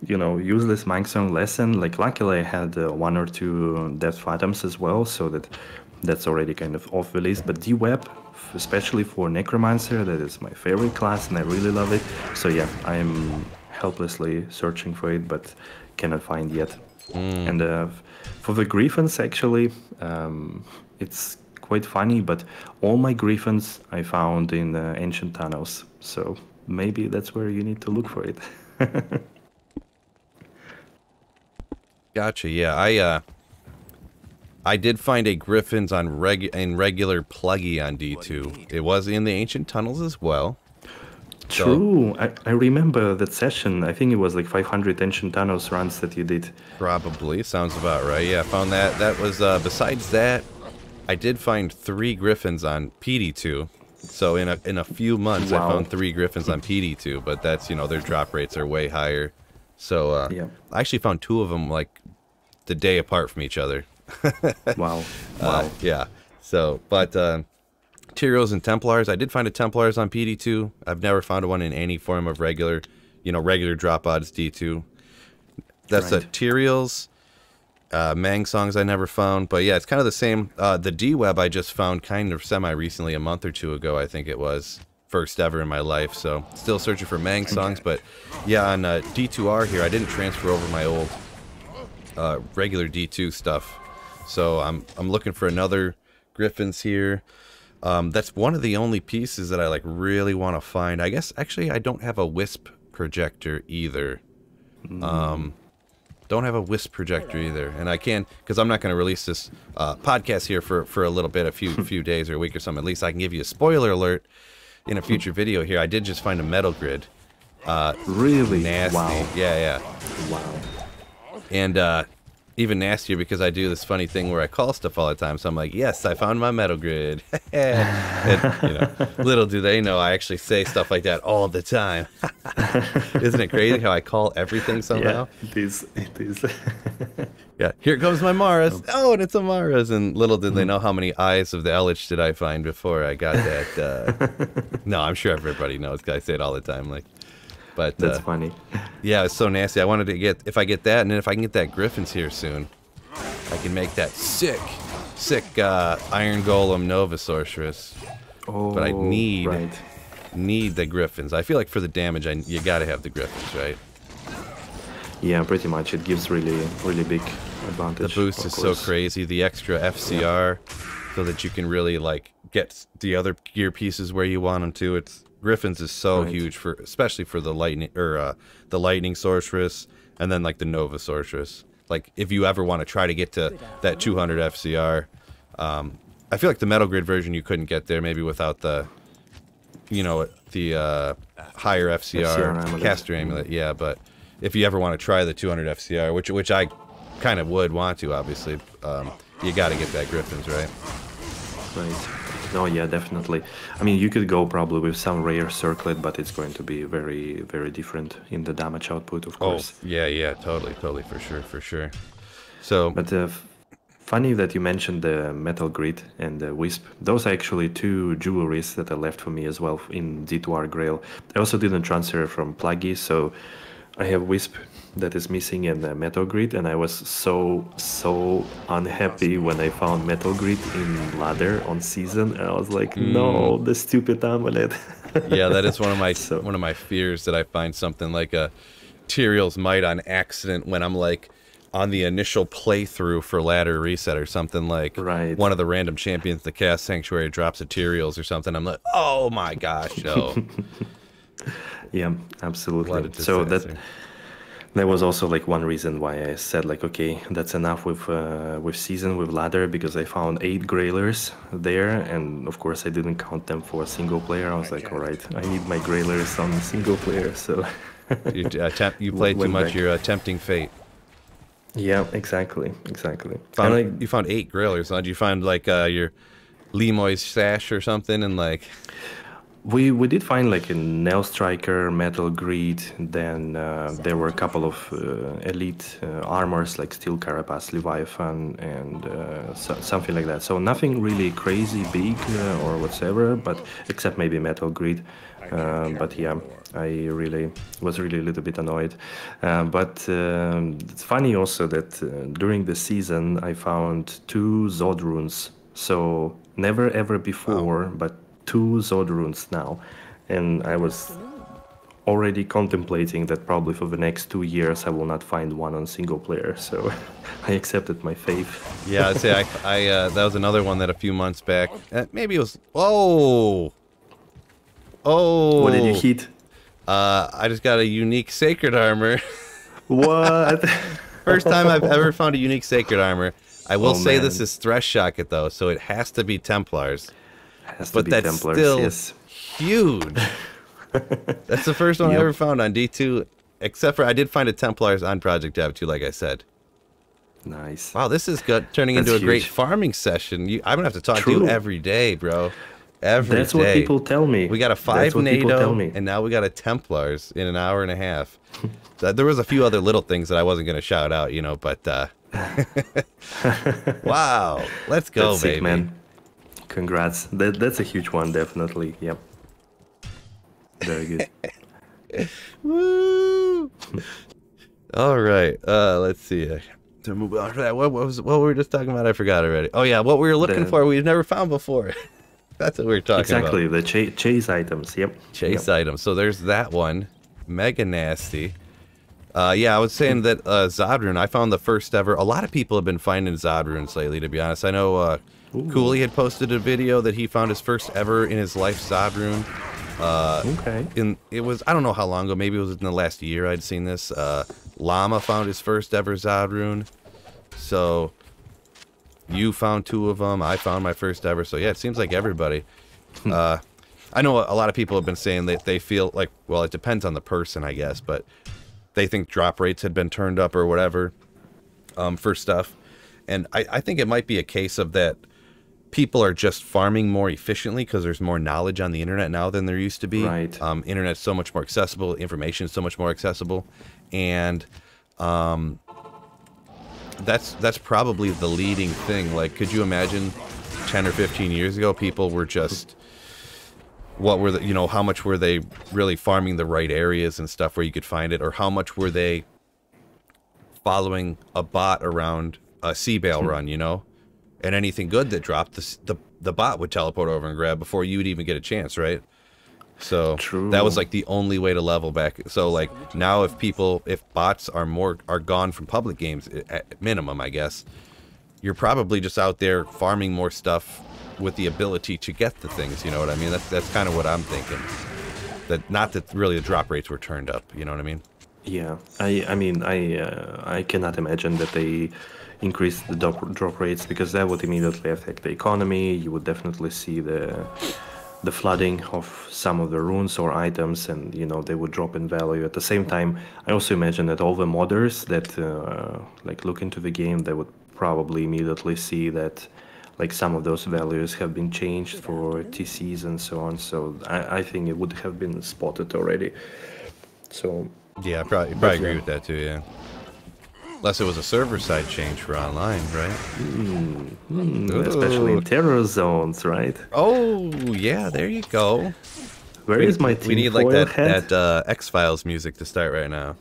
useless Monk Song lesson. Like luckily I had 1 or 2 Death Phantoms as well, so that's already kind of off the list. But D-Web, especially for Necromancer, that is my favorite class and I really love it. So yeah, I'm helplessly searching for it, but cannot find yet. And for the Griffins, actually, it's quite funny, but all my Griffins I found in Ancient Tunnels. So maybe that's where you need to look for it. Gotcha. Yeah, I did find a Griffins on regular pluggy on D2. It was in the Ancient Tunnels as well. True. I remember that session. I think it was like 500 Ancient Tunnels runs that you did. Probably. Sounds about right. Yeah, I found that. That was, besides that, I did find 3 Griffins on PD2. So in a few months, I found 3 Griffins on PD2, but that's, their drop rates are way higher. So yeah. I actually found 2 of them like the day apart from each other. Wow. Yeah. So, but Tyraels and Templars, I did find a Templars on PD2. I've never found one in any form of regular drop odds D2. That's right. a Tyraels. Mang Songs I never found, but yeah, it's kind of the same. The D-Web I just found kind of semi-recently, a month or 2 ago, I think it was. First ever in my life, so still searching for Mang Songs, but yeah, on D2R here, I didn't transfer over my old regular D2 stuff. So I'm looking for another Griffins here. That's one of the only pieces that I really want to find. I guess actually I don't have a Wisp projector either. Don't have a Wisp projector either, and I can, because I'm not going to release this podcast here for a little bit, a few days or a week or something. At least I can give you a spoiler alert in a future video here. I did just find a Metal Grid. Really? Nasty. Wow. Yeah. Wow. And even nastier because I do this funny thing where I call stuff all the time. So I'm like, yes, I found my Metal Grid. And, little do they know I actually say stuff like that all the time. Isn't it crazy how I call everything somehow? Yeah, it is. It is. Yeah, here comes my Maras. Oh, and it's a Maras. And little did they know how many eyes of the Elich did I find before I got that. No, I'm sure everybody knows because I say it all the time. But that's funny. Yeah, it's so nasty. I wanted to get, if I get that, and then if I can get that Griffins here soon, I can make that sick Iron Golem Nova Sorceress. Oh, but I need right. the Griffins. I feel like for the damage, you gotta have the Griffins, right? Yeah, pretty much. It gives really big advantage. The boost is so crazy. The extra FCR, so that you can really get the other gear pieces where you want them to. Griffins is so huge especially for the lightning the lightning sorceress, and then the Nova Sorceress. If you ever want to try to get to that 200 FCR, I feel like the Metal Grid version you couldn't get there maybe without the higher FCR caster amulet. Yeah, but if you ever want to try the 200 FCR, which I kind of would want to, obviously, you got to get that Griffins, right? Right. Oh yeah, definitely. I mean, you could go probably with some rare circlet, but it's going to be very, very different in the damage output, of course. Oh, yeah, totally, for sure. So, but funny that you mentioned the Metal Grid and the Wisp. Those are actually 2 jewelries that are left for me as well in D2R Grail. I also didn't transfer from Pluggy, so I have Wisp that is missing and Metal Grid, and I was so unhappy when I found Metal Grid in ladder on season, and I was like, no, the stupid amulet. Yeah, that is one of my fears, that I find something like a Tyrael's Might on accident when I'm on the initial playthrough for ladder reset or something, one of the random champions, the Cast Sanctuary, drops a Tyrael's or something. I'm like, oh my gosh, no. Yeah, absolutely. So There was also like one reason why I said like, okay, that's enough with season with ladder, because I found 8 Grailers there, and of course I didn't count them for single player. I was like, all right, I need my Grailers on single player, so You played too went much. back. You're tempting fate. Yeah, exactly. And You found 8 Grailers. Huh? Did you find like your Lemoy's Sash or something, and like? we did find like a Nail Striker, Metal Greed, then there were a couple of elite armors like Steel Carapace, Leviathan, and something like that. So nothing really crazy big or whatsoever, but except maybe Metal Greed. But yeah, I was really a little bit annoyed. But it's funny also that during the season I found 2 Zod runes. So never ever before, but 2 Zod runes now. And I was already contemplating that probably for the next 2 years I will not find one on single player. So I accepted my fate. Yeah, I'd say I that was another one that a few months back, maybe it was. Oh. What did you hit? I just got a unique sacred armor. What? First time I've ever found a unique sacred armor. I will say man. this is Thresh Shocket though, so it has to be Templars. Has to But be that's Templars, still yes. huge. That's the first one I Yep. ever found on D2, except for I did find a Templars on Project Dev 2, like I said. Nice. Wow, this is good, turning That's into a great huge. farming session. I'm gonna have to talk to True. you every day, bro. Every That's day. what people tell me. We got a That's 5 what people tell NATO, me. and now we got a Templars in an hour and a half. There was a few other little things that I wasn't going to shout out, but wow, let's go, That's baby. sick, man. Congrats. That's a huge one, definitely. Yep. Very good. Woo! All right, let's see. To move on to that, what were we just talking about? I forgot already. Oh yeah, what we were looking The- for, we've never found before. That's what we were talking Exactly. about. The chase items. Yep. Chase Yep. items. So there's that one. Mega nasty. Yeah, I was saying that Zod rune, I found the first ever. A lot of people have been finding Zod runes lately, to be honest. I know Cooley had posted a video that he found his first ever in his life Zod rune. Okay. It was, I don't know how long ago, maybe it was in the last year I'd seen this. Llama found his first ever Zod rune. So you found 2 of them. I found my first ever. So yeah, it seems like everybody. I know a lot of people have been saying that they feel like, well, it depends on the person, I guess, but they think drop rates had been turned up or whatever for stuff. And I think it might be a case of that people are just farming more efficiently because there's more knowledge on the internet now than there used to be. Right. Internet's so much more accessible. Information is so much more accessible. And that's probably the leading thing. Like, could you imagine 10 or 15 years ago, people were just, how much were they really farming the right areas and stuff where you could find it, or how much were they following a bot around a sea bale run, and anything good that dropped, the bot would teleport over and grab before you would even get a chance, right? So True. that was like the only way to level back. So like now if bots are gone from public games at minimum, I guess, you're probably just out there farming more stuff with the ability to get the things, you know what I mean? That's kind of what I'm thinking. That not that really the drop rates were turned up, you know what I mean? Yeah. I cannot imagine that they increased the drop rates, because that would immediately affect the economy. You would definitely see the flooding of some of the runes or items, and they would drop in value. At the same time, I also imagine that all the modders that look into the game, they would probably immediately see that some of those values have been changed for TCs and so on. So I think it would have been spotted already. So Yeah, I probably agree with that too, yeah. Unless it was a server side change for online, right? especially Ooh. in terror zones, right? Oh, yeah, there you go. Where is my We need like tinfoil hat? that X-Files music to start right now.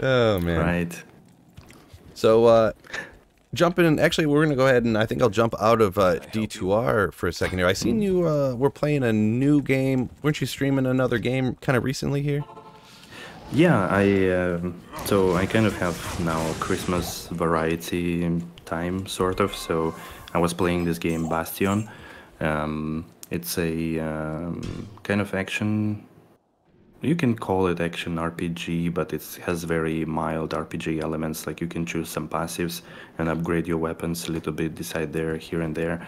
Oh man. Right. So jumping in, actually we're gonna go ahead and I think I'll jump out of D2R for a second here. I seen you were playing a new game. Weren't you streaming another game kind of recently here? Yeah, so I kind of have now Christmas variety time, sort of. So I was playing this game Bastion. It's a kind of action. You can call it action RPG, but it has very mild RPG elements. Like you can choose some passives and upgrade your weapons a little bit, decide there, here and there.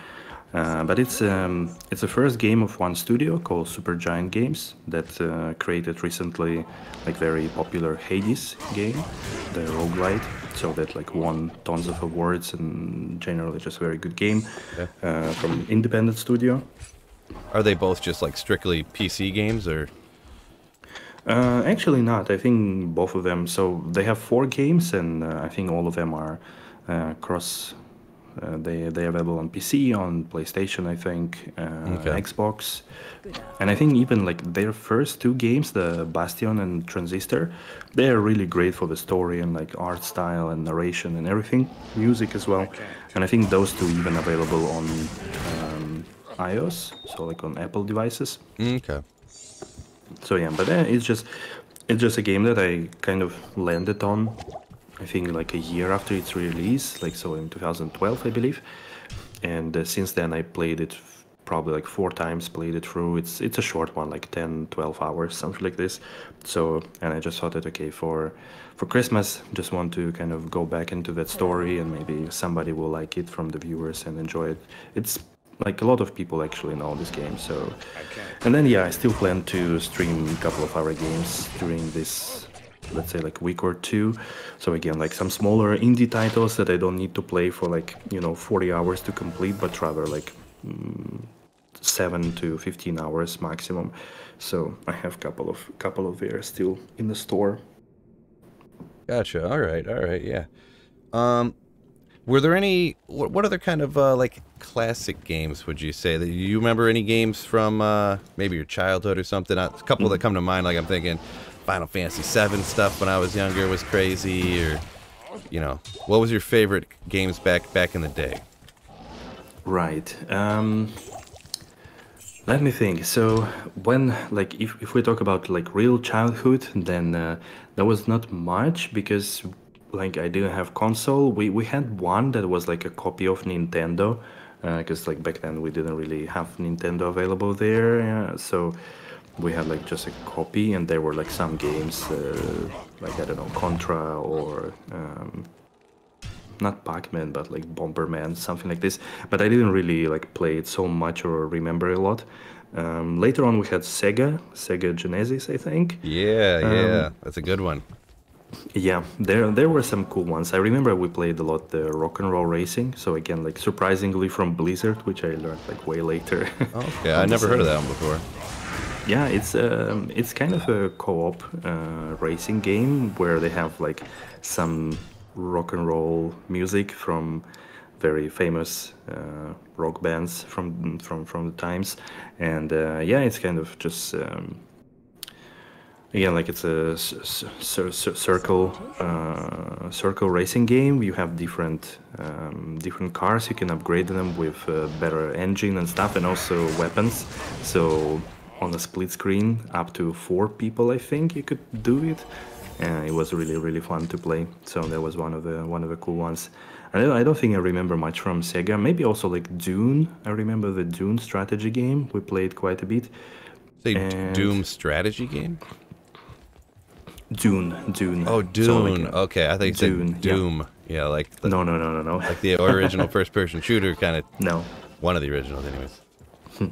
But it's the first game of one studio called Supergiant Games that created recently like very popular Hades game, the roguelite. So that like won tons of awards and generally just a very good game from independent studio. Are they both just like strictly PC games, or? Actually not. I think both of them. So they have 4 games, and I think all of them are cross. They're available on PC, on PlayStation, I think, Xbox, and I think even like their first 2 games, the Bastion and Transistor, they are really great for the story and like art style and narration and everything, music as well. And I think those 2 even available on iOS, so like on Apple devices. Okay. So yeah, but it's just a game that I kind of landed on, I think like a year after its release, like so in 2012, I believe. And since then I played it probably like 4 times, played it through. It's a short one, like 10, 12 hours, something like this. So, and I just thought that, okay, for Christmas, just want to kind of go back into that story and maybe somebody will like it from the viewers and enjoy it. It's like a lot of people actually know this game, so. And then yeah, I still plan to stream a couple of our games during this, let's say like week or 2. So again, like some smaller indie titles that I don't need to play for like, 40 hours to complete, but rather like 7 to 15 hours maximum. So I have couple of there still in the store. Gotcha. All right, yeah. Were there any, what other kind of like classic games would you say that you remember? Any games from maybe your childhood or something? A couple that come to mind, like I'm thinking Final Fantasy VII stuff when I was younger was crazy, or what was your favorite games back in the day? Right. Let me think. So when, like, if we talk about like real childhood, then there was not much because like I didn't have console. We had one that was like a copy of Nintendo, because like back then we didn't really have Nintendo available there. So we had like just a copy, and there were like some games like I don't know, Contra or not Pac-Man, but like Bomberman, something like this. But I didn't really like play it so much or remember a lot. Later on, we had Sega Genesis, I think. Yeah, that's a good one. Yeah, there were some cool ones. I remember we played a lot the Rock and Roll Racing. So again, like surprisingly from Blizzard, which I learned like way later. Okay, I never heard of that one before. Yeah, it's kind of a co-op racing game where they have like some rock and roll music from very famous rock bands from the times, and yeah, it's kind of just again like it's a circle racing game. You have different cars. You can upgrade them with better engine and stuff, and also weapons. So on a split screen, up to 4 people, I think you could do it. It was really fun to play. So that was one of the cool ones. I don't think I remember much from Sega. Maybe also like Dune. I remember the Dune strategy game. We played quite a bit. Say Doom strategy game? Dune. Oh, Dune. So like, okay, I think Dune. Doom. Yeah, like the, no. Like the original first-person shooter kind of. No. One of the originals, anyways.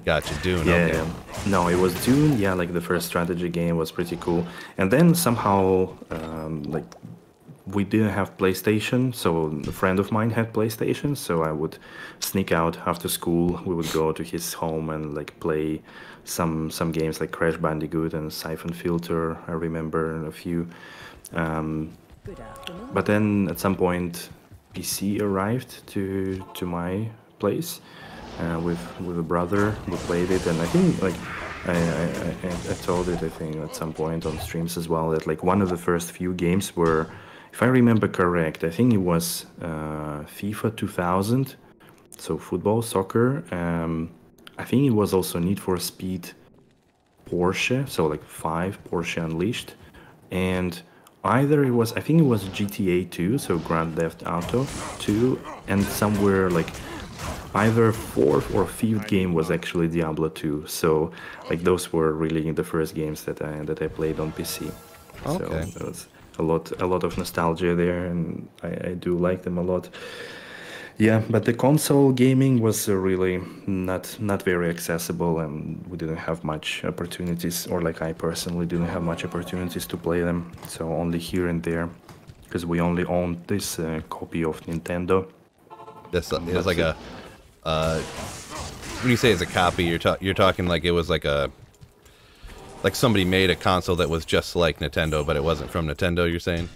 Gotcha, Dune. Yeah, okay. No, it was Dune. Yeah, like the first strategy game was pretty cool. And then somehow, like, we didn't have PlayStation, so a friend of mine had PlayStation, so I would sneak out after school. We would go to his home and like play some games like Crash Bandicoot and Siphon Filter. I remember a few. But then at some point, PC arrived to my place. With a brother, we played it, and I think like I told it, I think at some point on streams as well, that like one of the first few games were, if I remember correct, I think it was FIFA 2000, so football, soccer. I think it was also Need for Speed Porsche, so like 5 Porsche Unleashed, and either it was, I think it was GTA 2, so Grand Theft Auto 2, and somewhere like either fourth or fifth game was actually Diablo 2. So like those were really the first games that I played on PC. Okay. So there was a lot of nostalgia there, and I do like them a lot. Yeah, but the console gaming was really not very accessible, and we didn't have much opportunities, or like I personally didn't have much opportunities to play them. So only here and there, because we only owned this copy of Nintendo. This it was like a when you say it's a copy, you're talking like it was like somebody made a console that was just like Nintendo, but it wasn't from Nintendo. You're saying,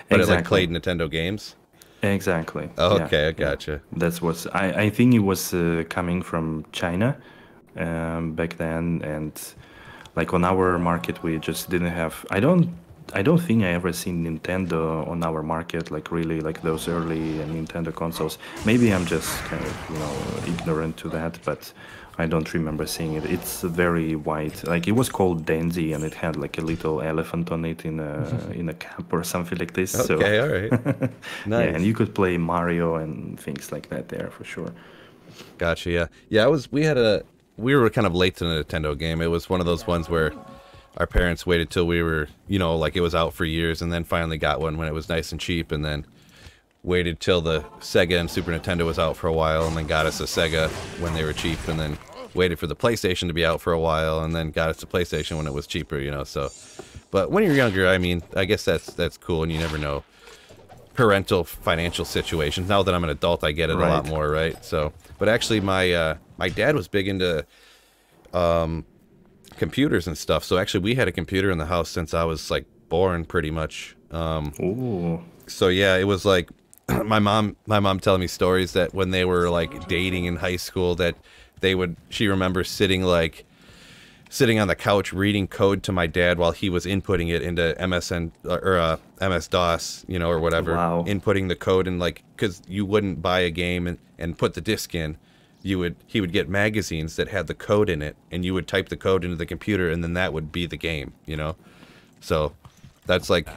but it like played Nintendo games. Exactly. Oh, yeah, okay, I gotcha. Yeah. That's what I think it was coming from China back then, and like on our market we just didn't have. I don't think I ever seen Nintendo on our market, like really like those early Nintendo consoles. Maybe I'm just kind of ignorant to that, but I don't remember seeing it. It's very white. Like it was called Denzi, and it had like a little elephant on it in a cap or something like this. Okay, all right. Nice. Yeah, and you could play Mario and things like that there for sure. Gotcha. Yeah. Yeah. We were kind of late to the Nintendo game. It was one of those ones where our parents waited till we were, like it was out for years, and then finally got one when it was nice and cheap, and then waited till the Sega and Super Nintendo was out for a while, and then got us a Sega when they were cheap, and then waited for the PlayStation to be out for a while, and then got us a PlayStation when it was cheaper, so. But when you're younger, I mean, I guess that's cool, and you never know parental financial situations. Now that I'm an adult, I get it a lot more, right? So, but actually, my dad was big into computers and stuff. So actually, we had a computer in the house since I was like born, pretty much. Ooh. So yeah, it was like my mom telling me stories that when they were like dating in high school, that she remembers sitting on the couch reading code to my dad while he was inputting it into MSN or MS-DOS, or whatever. Wow. Inputting the code, and like, because you wouldn't buy a game and put the disc in. He would get magazines that had the code in it, and you would type the code into the computer, and then that would be the game, So that's like,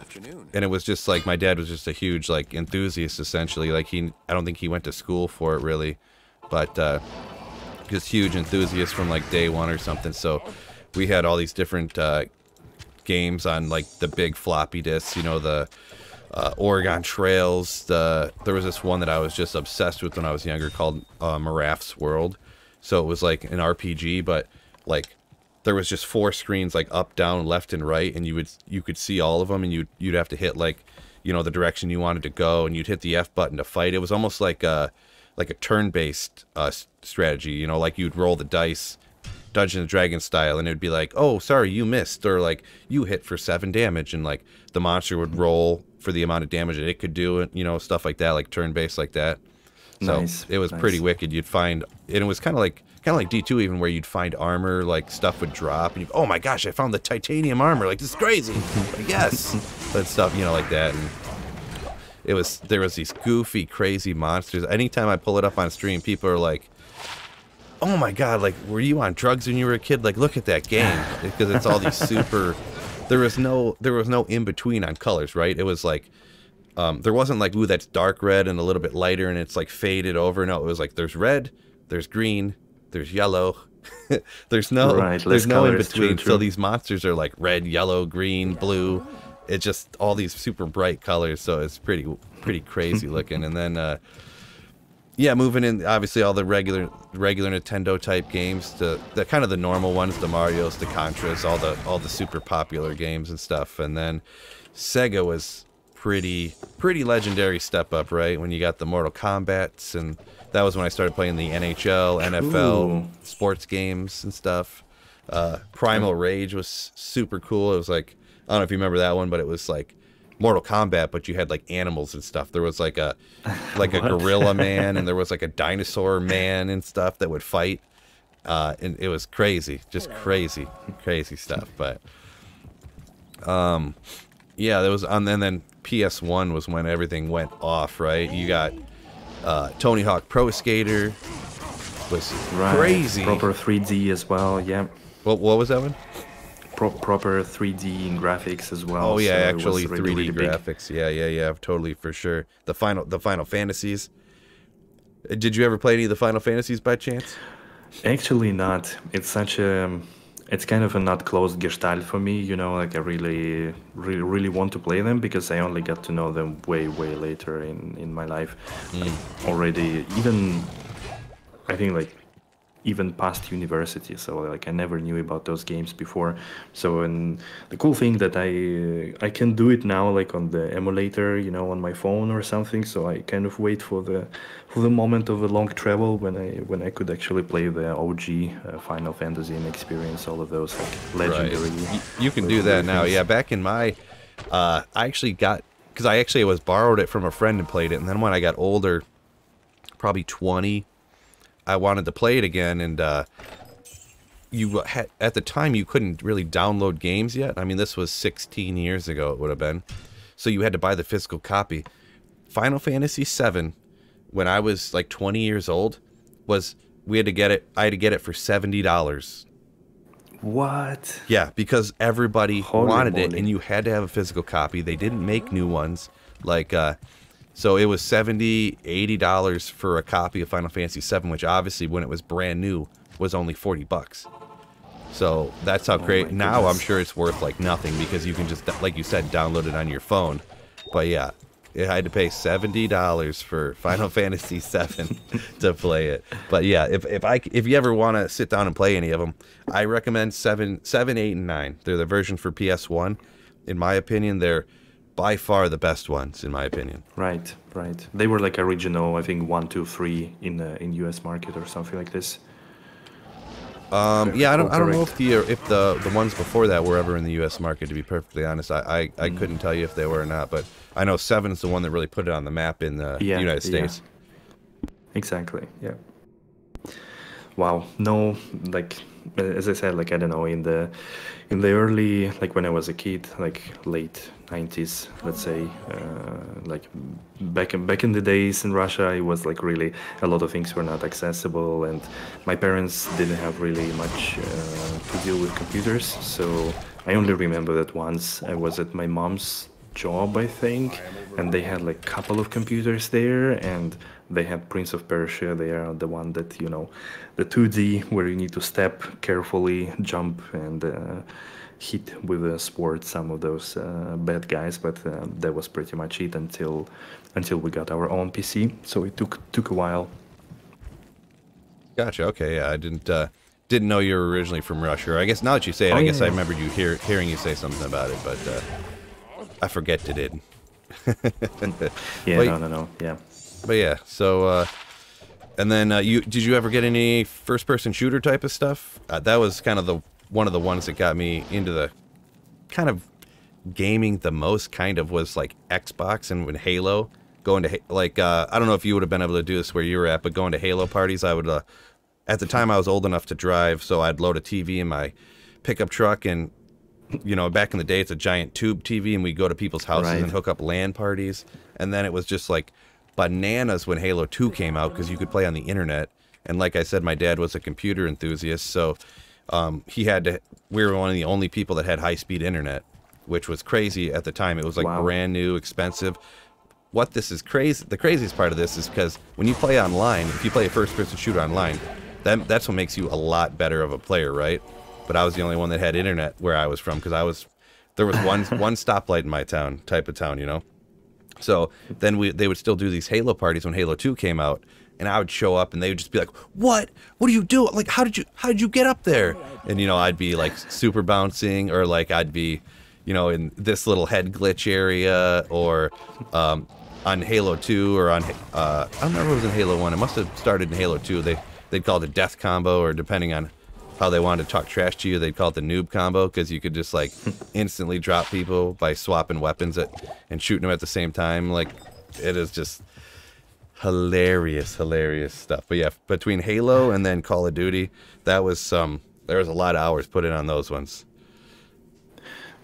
and it was just like, my dad was just a huge like enthusiast, essentially. Like I don't think he went to school for it really, but just huge enthusiast from like day one or something. So we had all these different games on like the big floppy disks, the Oregon Trails. There was this one that I was just obsessed with when I was younger called Marath's World. So it was like an RPG, but like there was just 4 screens, like up, down, left, and right, and you could see all of them, and you'd have to hit like the direction you wanted to go, and you'd hit the F button to fight. It was almost like a turn-based strategy, like you'd roll the dice, Dungeons and Dragons style, and it'd be like, oh, sorry, you missed, or like you hit for 7 damage, and like the monster would roll for the amount of damage that it could do, stuff like that, like turn-based like that. So nice. It was pretty wicked. You'd find, and it was kind of like D2 even, where you'd find armor, like stuff would drop, and oh my gosh, I found the titanium armor, like this is crazy, like, yes, but stuff, like that. And there was these goofy, crazy monsters. Anytime I pull it up on stream, people are like, oh my god, like, were you on drugs when you were a kid? Like, look at that game, because it's all these super. There was no in between on colors, right? It was like, there wasn't like, ooh, that's dark red and a little bit lighter and it's like faded over. No, it was like, there's red, there's green, there's yellow. there's no in between. True. So these monsters are like red, yellow, green, blue. It's just all these super bright colors. So it's pretty crazy looking. And then, yeah, moving in, obviously all the regular Nintendo type games, the kind of the normal ones, the Marios, the Contras, all the super popular games and stuff. And then Sega was pretty legendary step up, right? When you got the Mortal Kombats, and that was when I started playing the NHL, NFL, sports games and stuff. Primal Rage was super cool. It was like, I don't know if you remember that one, but it was like Mortal Kombat, but you had like animals and stuff. There was like a gorilla man, and there was like a dinosaur man and stuff that would fight. And it was crazy, just crazy stuff. But yeah, there was, and then PS1 was when everything went off, right? You got Tony Hawk Pro Skater was crazy. Proper 3D as well, yeah. What was that one? Proper 3D graphics as well. Oh yeah, so actually really, 3D graphics. Yeah, totally, for sure. The Final Fantasies. Did you ever play any of the Final Fantasies by chance? Actually, not. It's such a, it's kind of a not closed gestalt for me, you know, like I really want to play them because I only got to know them way later in my life. Like, already, even, I think like, even past university, so like I never knew about those games before. So, and the cool thing that I can do it now, like on the emulator, you know, on my phone or something. So I kind of wait for the moment of a long travel when I could actually play the OG Final Fantasy and experience all of those like legendary. Right. You can do that now. things. Yeah, back in my, I actually got, because I actually was borrowed it from a friend and played it, and then when I got older, probably 20, I wanted to play it again, and you had, at the time you couldn't really download games yet. I mean, this was 16 years ago, it would have been. So you had to buy the physical copy. Final Fantasy VII, when I was like 20 years old, was, we had to get it, I had to get it for $70. What? Yeah, because everybody Holy wanted it, moly. and you had to have a physical copy. They didn't make new ones. Like, so it was $70, $80 for a copy of Final Fantasy VII, which obviously, when it was brand new, was only $40. So that's how great. my Now I'm goodness. sure it's worth like nothing because you can just, like you said, download it on your phone. But yeah, I had to pay $70 for Final Fantasy VII to play it. But yeah, if you ever want to sit down and play any of them, I recommend 7, 8, and 9. They're the version for PS1. In my opinion, they're by far the best ones, in my opinion. Right. They were like original, I think 1, 2, 3 in US market or something like this. Yeah, I don't know Correct. if the ones before that were ever in the U.S. market. To be perfectly honest, I couldn't tell you if they were or not. But I know 7 is the one that really put it on the map in the Yeah, United yeah. States. Exactly. Yeah. Wow. No, like as I said, like I don't know, in the early, like when I was a kid, like late 90s, let's say, like back in the days in Russia, it was like really a lot of things were not accessible, and my parents didn't have really much to deal with computers. So I only remember that once I was at my mom's job, I think, and they had like a couple of computers there, and they had Prince of Persia there, the one that, you know, the 2D where you need to step carefully, jump, and hit with a sword some of those bad guys. But that was pretty much it until we got our own PC. So it took a while. Gotcha. Okay. Yeah, I didn't know you were originally from Russia. Or I guess now that you say it, Oh, I yeah, guess I yeah. remembered you hearing you say something about it, but I forget you did. Yeah, Wait. no, yeah. But yeah, so and then did you ever get any first-person shooter type of stuff? That was kind of one of the ones that got me into the kind of gaming the most. Kind of was like Xbox and when Halo. Going to like I don't know if you would have been able to do this where you were at, but going to Halo parties, I would. At the time, I was old enough to drive, so I'd load a TV in my pickup truck, and you know, back in the day, it's a giant tube TV, and we'd go to people's houses Right. and hook up LAN parties, and then it was just like bananas when Halo 2 came out because you could play on the internet. And like I said, my dad was a computer enthusiast, so he had to. We were one of the only people that had high-speed internet, which was crazy at the time. It was like Wow. brand new, expensive. What this is crazy. The craziest part of this is because when you play online, if you play a first-person shooter online, that's what makes you a lot better of a player, right? But I was the only one that had internet where I was from because there was one stoplight in my town, type of town, you know. So then they would still do these Halo parties when Halo 2 came out, and I would show up and they would just be like, "What? What are you doing? Like, how did you get up there?" And you know, I'd be like super bouncing, or like I'd be, you know, in this little head glitch area, or on Halo 2, or on I don't remember if it was in Halo 1. It must have started in Halo 2. They'd call it a death combo, or depending on how they wanted to talk trash to you, they'd call it the noob combo, because you could just like instantly drop people by swapping weapons and shooting them at the same time. Like, it is just hilarious stuff. But yeah, between Halo and then Call of Duty, there was a lot of hours put in on those ones.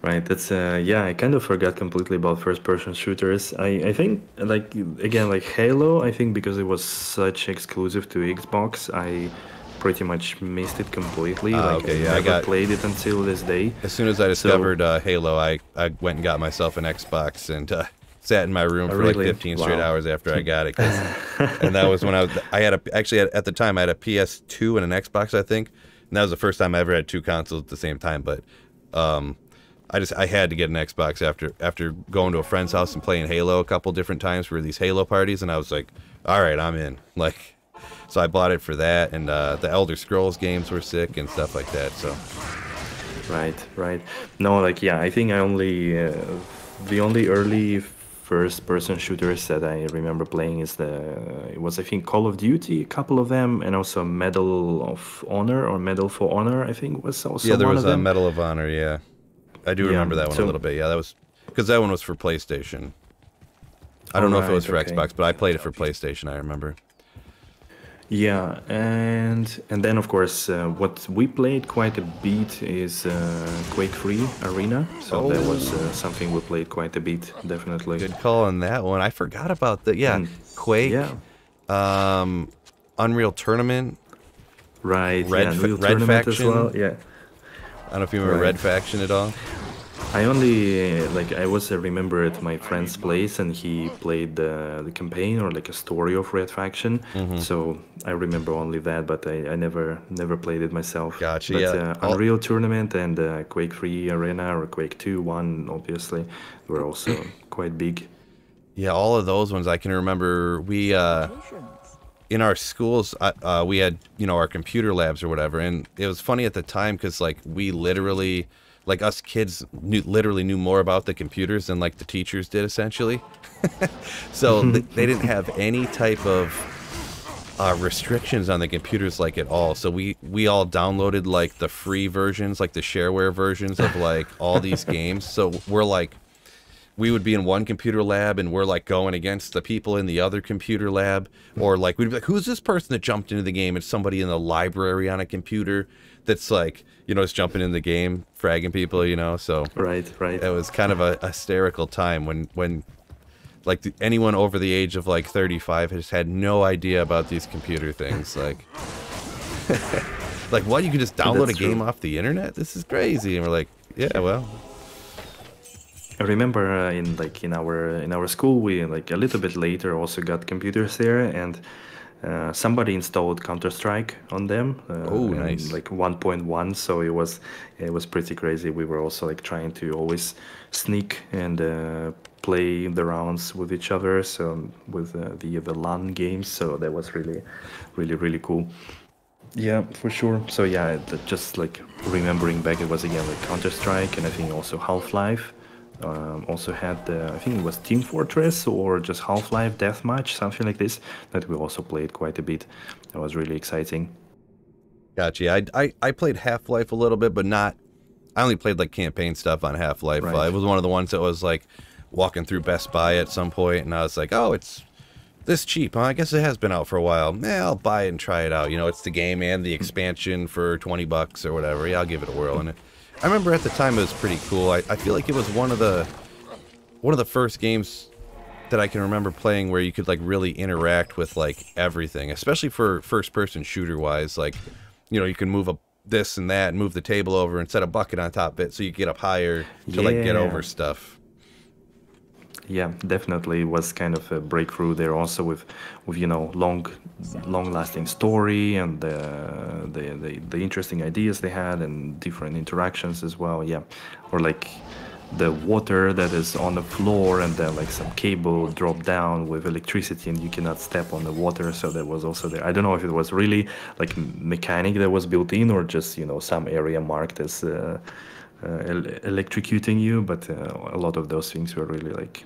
Right, that's yeah, I kind of forgot completely about first-person shooters. I think, like, again, like Halo, I think because it was such exclusive to Xbox, I pretty much missed it completely. Like, okay, I yeah, I never got- played it until this day. As soon as I discovered Halo, I went and got myself an Xbox and sat in my room for like really? 15 straight Wow. hours after I got it. 'Cause And that was when I had actually at the time I had a PS2 and an Xbox, I think. And that was the first time I ever had two consoles at the same time. But I had to get an Xbox after going to a friend's house and playing Halo a couple different times for these Halo parties, and I was like, all right, I'm in. Like, so I bought it for that, and the Elder Scrolls games were sick and stuff like that. So Right. No, like yeah, I think I only the only early first-person shooters that I remember playing it was I think Call of Duty, a couple of them, and also Medal of Honor or Medal for Honor, I think was also there one was of a them. Medal of Honor. Yeah, I do remember that one a little bit. Yeah, that was because that one was for PlayStation. I don't know if it was for Xbox, but I played it for PlayStation. I remember. Yeah, and then of course what we played quite a bit is Quake 3 Arena. So that was something we played quite a bit, definitely. Good call on that one. I forgot about that. Yeah, Quake. Yeah. Unreal Tournament. Right. Red Tournament Faction as well. Yeah. I don't know if you remember Red Faction at all. I only I remember at my friend's place, and he played the campaign or like a story of Red Faction. So I remember only that, but I never played it myself. Gotcha. But, Yeah. Unreal Tournament and Quake 3 Arena or Quake 2 1 obviously were also quite big. Yeah, all of those ones I can remember. We in our schools we had our computer labs or whatever, and it was funny at the time because like we literally. Like us kids literally knew more about the computers than like the teachers did essentially. So they didn't have any type of restrictions on the computers like at all. So we all downloaded like the free versions, like the shareware versions of like all these games. So we would be in one computer lab and we're like going against the people in the other computer lab, or like we'd be like, who's this person that jumped into the game? It's somebody in the library on a computer that's like, just jumping in the game, fragging people, so Right. it was kind of a hysterical time when like anyone over the age of like 35 has had no idea about these computer things. Like like what, you can just download a game off the internet? This is crazy. And we're like, yeah, well, I remember in our school we like a little bit later also got computers there, and somebody installed Counter-Strike on them. Nice. Like 1.1, so it was pretty crazy. We were also like trying to always sneak and play the rounds with each other, so with the LAN games. So that was really cool. Yeah, for sure. So yeah, just like remembering back, it was again like Counter-Strike, and I think also Half-Life. Also had I think it was Team Fortress or just Half-Life Deathmatch, something like this, that we also played quite a bit. That was really exciting. Gotcha. I played Half-Life a little bit, but I only played like campaign stuff on Half-Life. Right. It was one of the ones that was like walking through Best Buy at some point, and I was like, oh, it's this cheap, huh? I guess it has been out for a while. I'll buy it and try it out. It's the game and the expansion for $20 or whatever. Yeah, I'll give it a whirl. And I remember at the time it was pretty cool. I feel like it was one of the first games that I can remember playing where you could like really interact with like everything, especially for first person shooter wise. Like, you can move this and that and move the table over and set a bucket on top of it so you get up higher to like get over stuff. Yeah, definitely was kind of a breakthrough there also with long lasting story and the interesting ideas they had and different interactions as well. Yeah, or like the water that is on the floor and then like some cable drop down with electricity and you cannot step on the water, so that was also there. I don't know if it was really like mechanic that was built in or just some area marked as electrocuting you, but a lot of those things were really like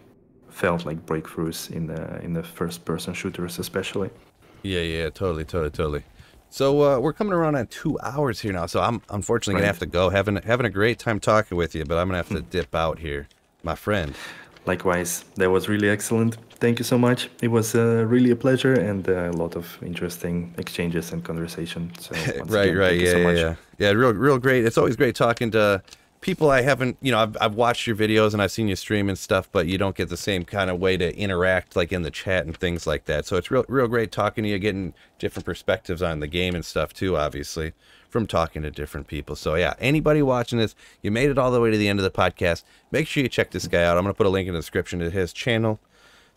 felt like breakthroughs in the first person shooters especially. Yeah, totally. So we're coming around on 2 hours here now, so I'm unfortunately gonna have to go. Having a great time talking with you, but I'm gonna have to dip out here, my friend. Likewise, that was really excellent. Thank you so much. It was really a pleasure and a lot of interesting exchanges and conversation. So right, thank you so much. Yeah, real great. It's always great talking to people I haven't, I've watched your videos and I've seen you stream and stuff, but you don't get the same kind of way to interact like in the chat and things like that. So it's real great talking to you, getting different perspectives on the game and stuff too, obviously, from talking to different people. So yeah, anybody watching this, you made it all the way to the end of the podcast, make sure you check this guy out. I'm going to put a link in the description to his channel.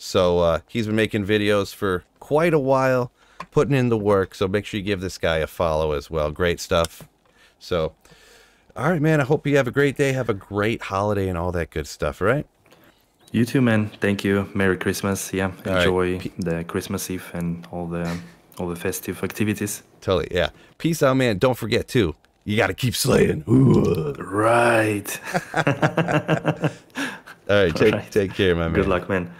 So he's been making videos for quite a while, putting in the work. So make sure you give this guy a follow as well. Great stuff. So, all right, man. I hope you have a great day. Have a great holiday and all that good stuff, right? You too, man. Thank you. Merry Christmas. Yeah, right. enjoy the Christmas Eve and all the festive activities. Totally, yeah. Peace out, man. Don't forget, too, you got to keep slaying. Ooh. Right. All right, take care, my man. Good luck, man.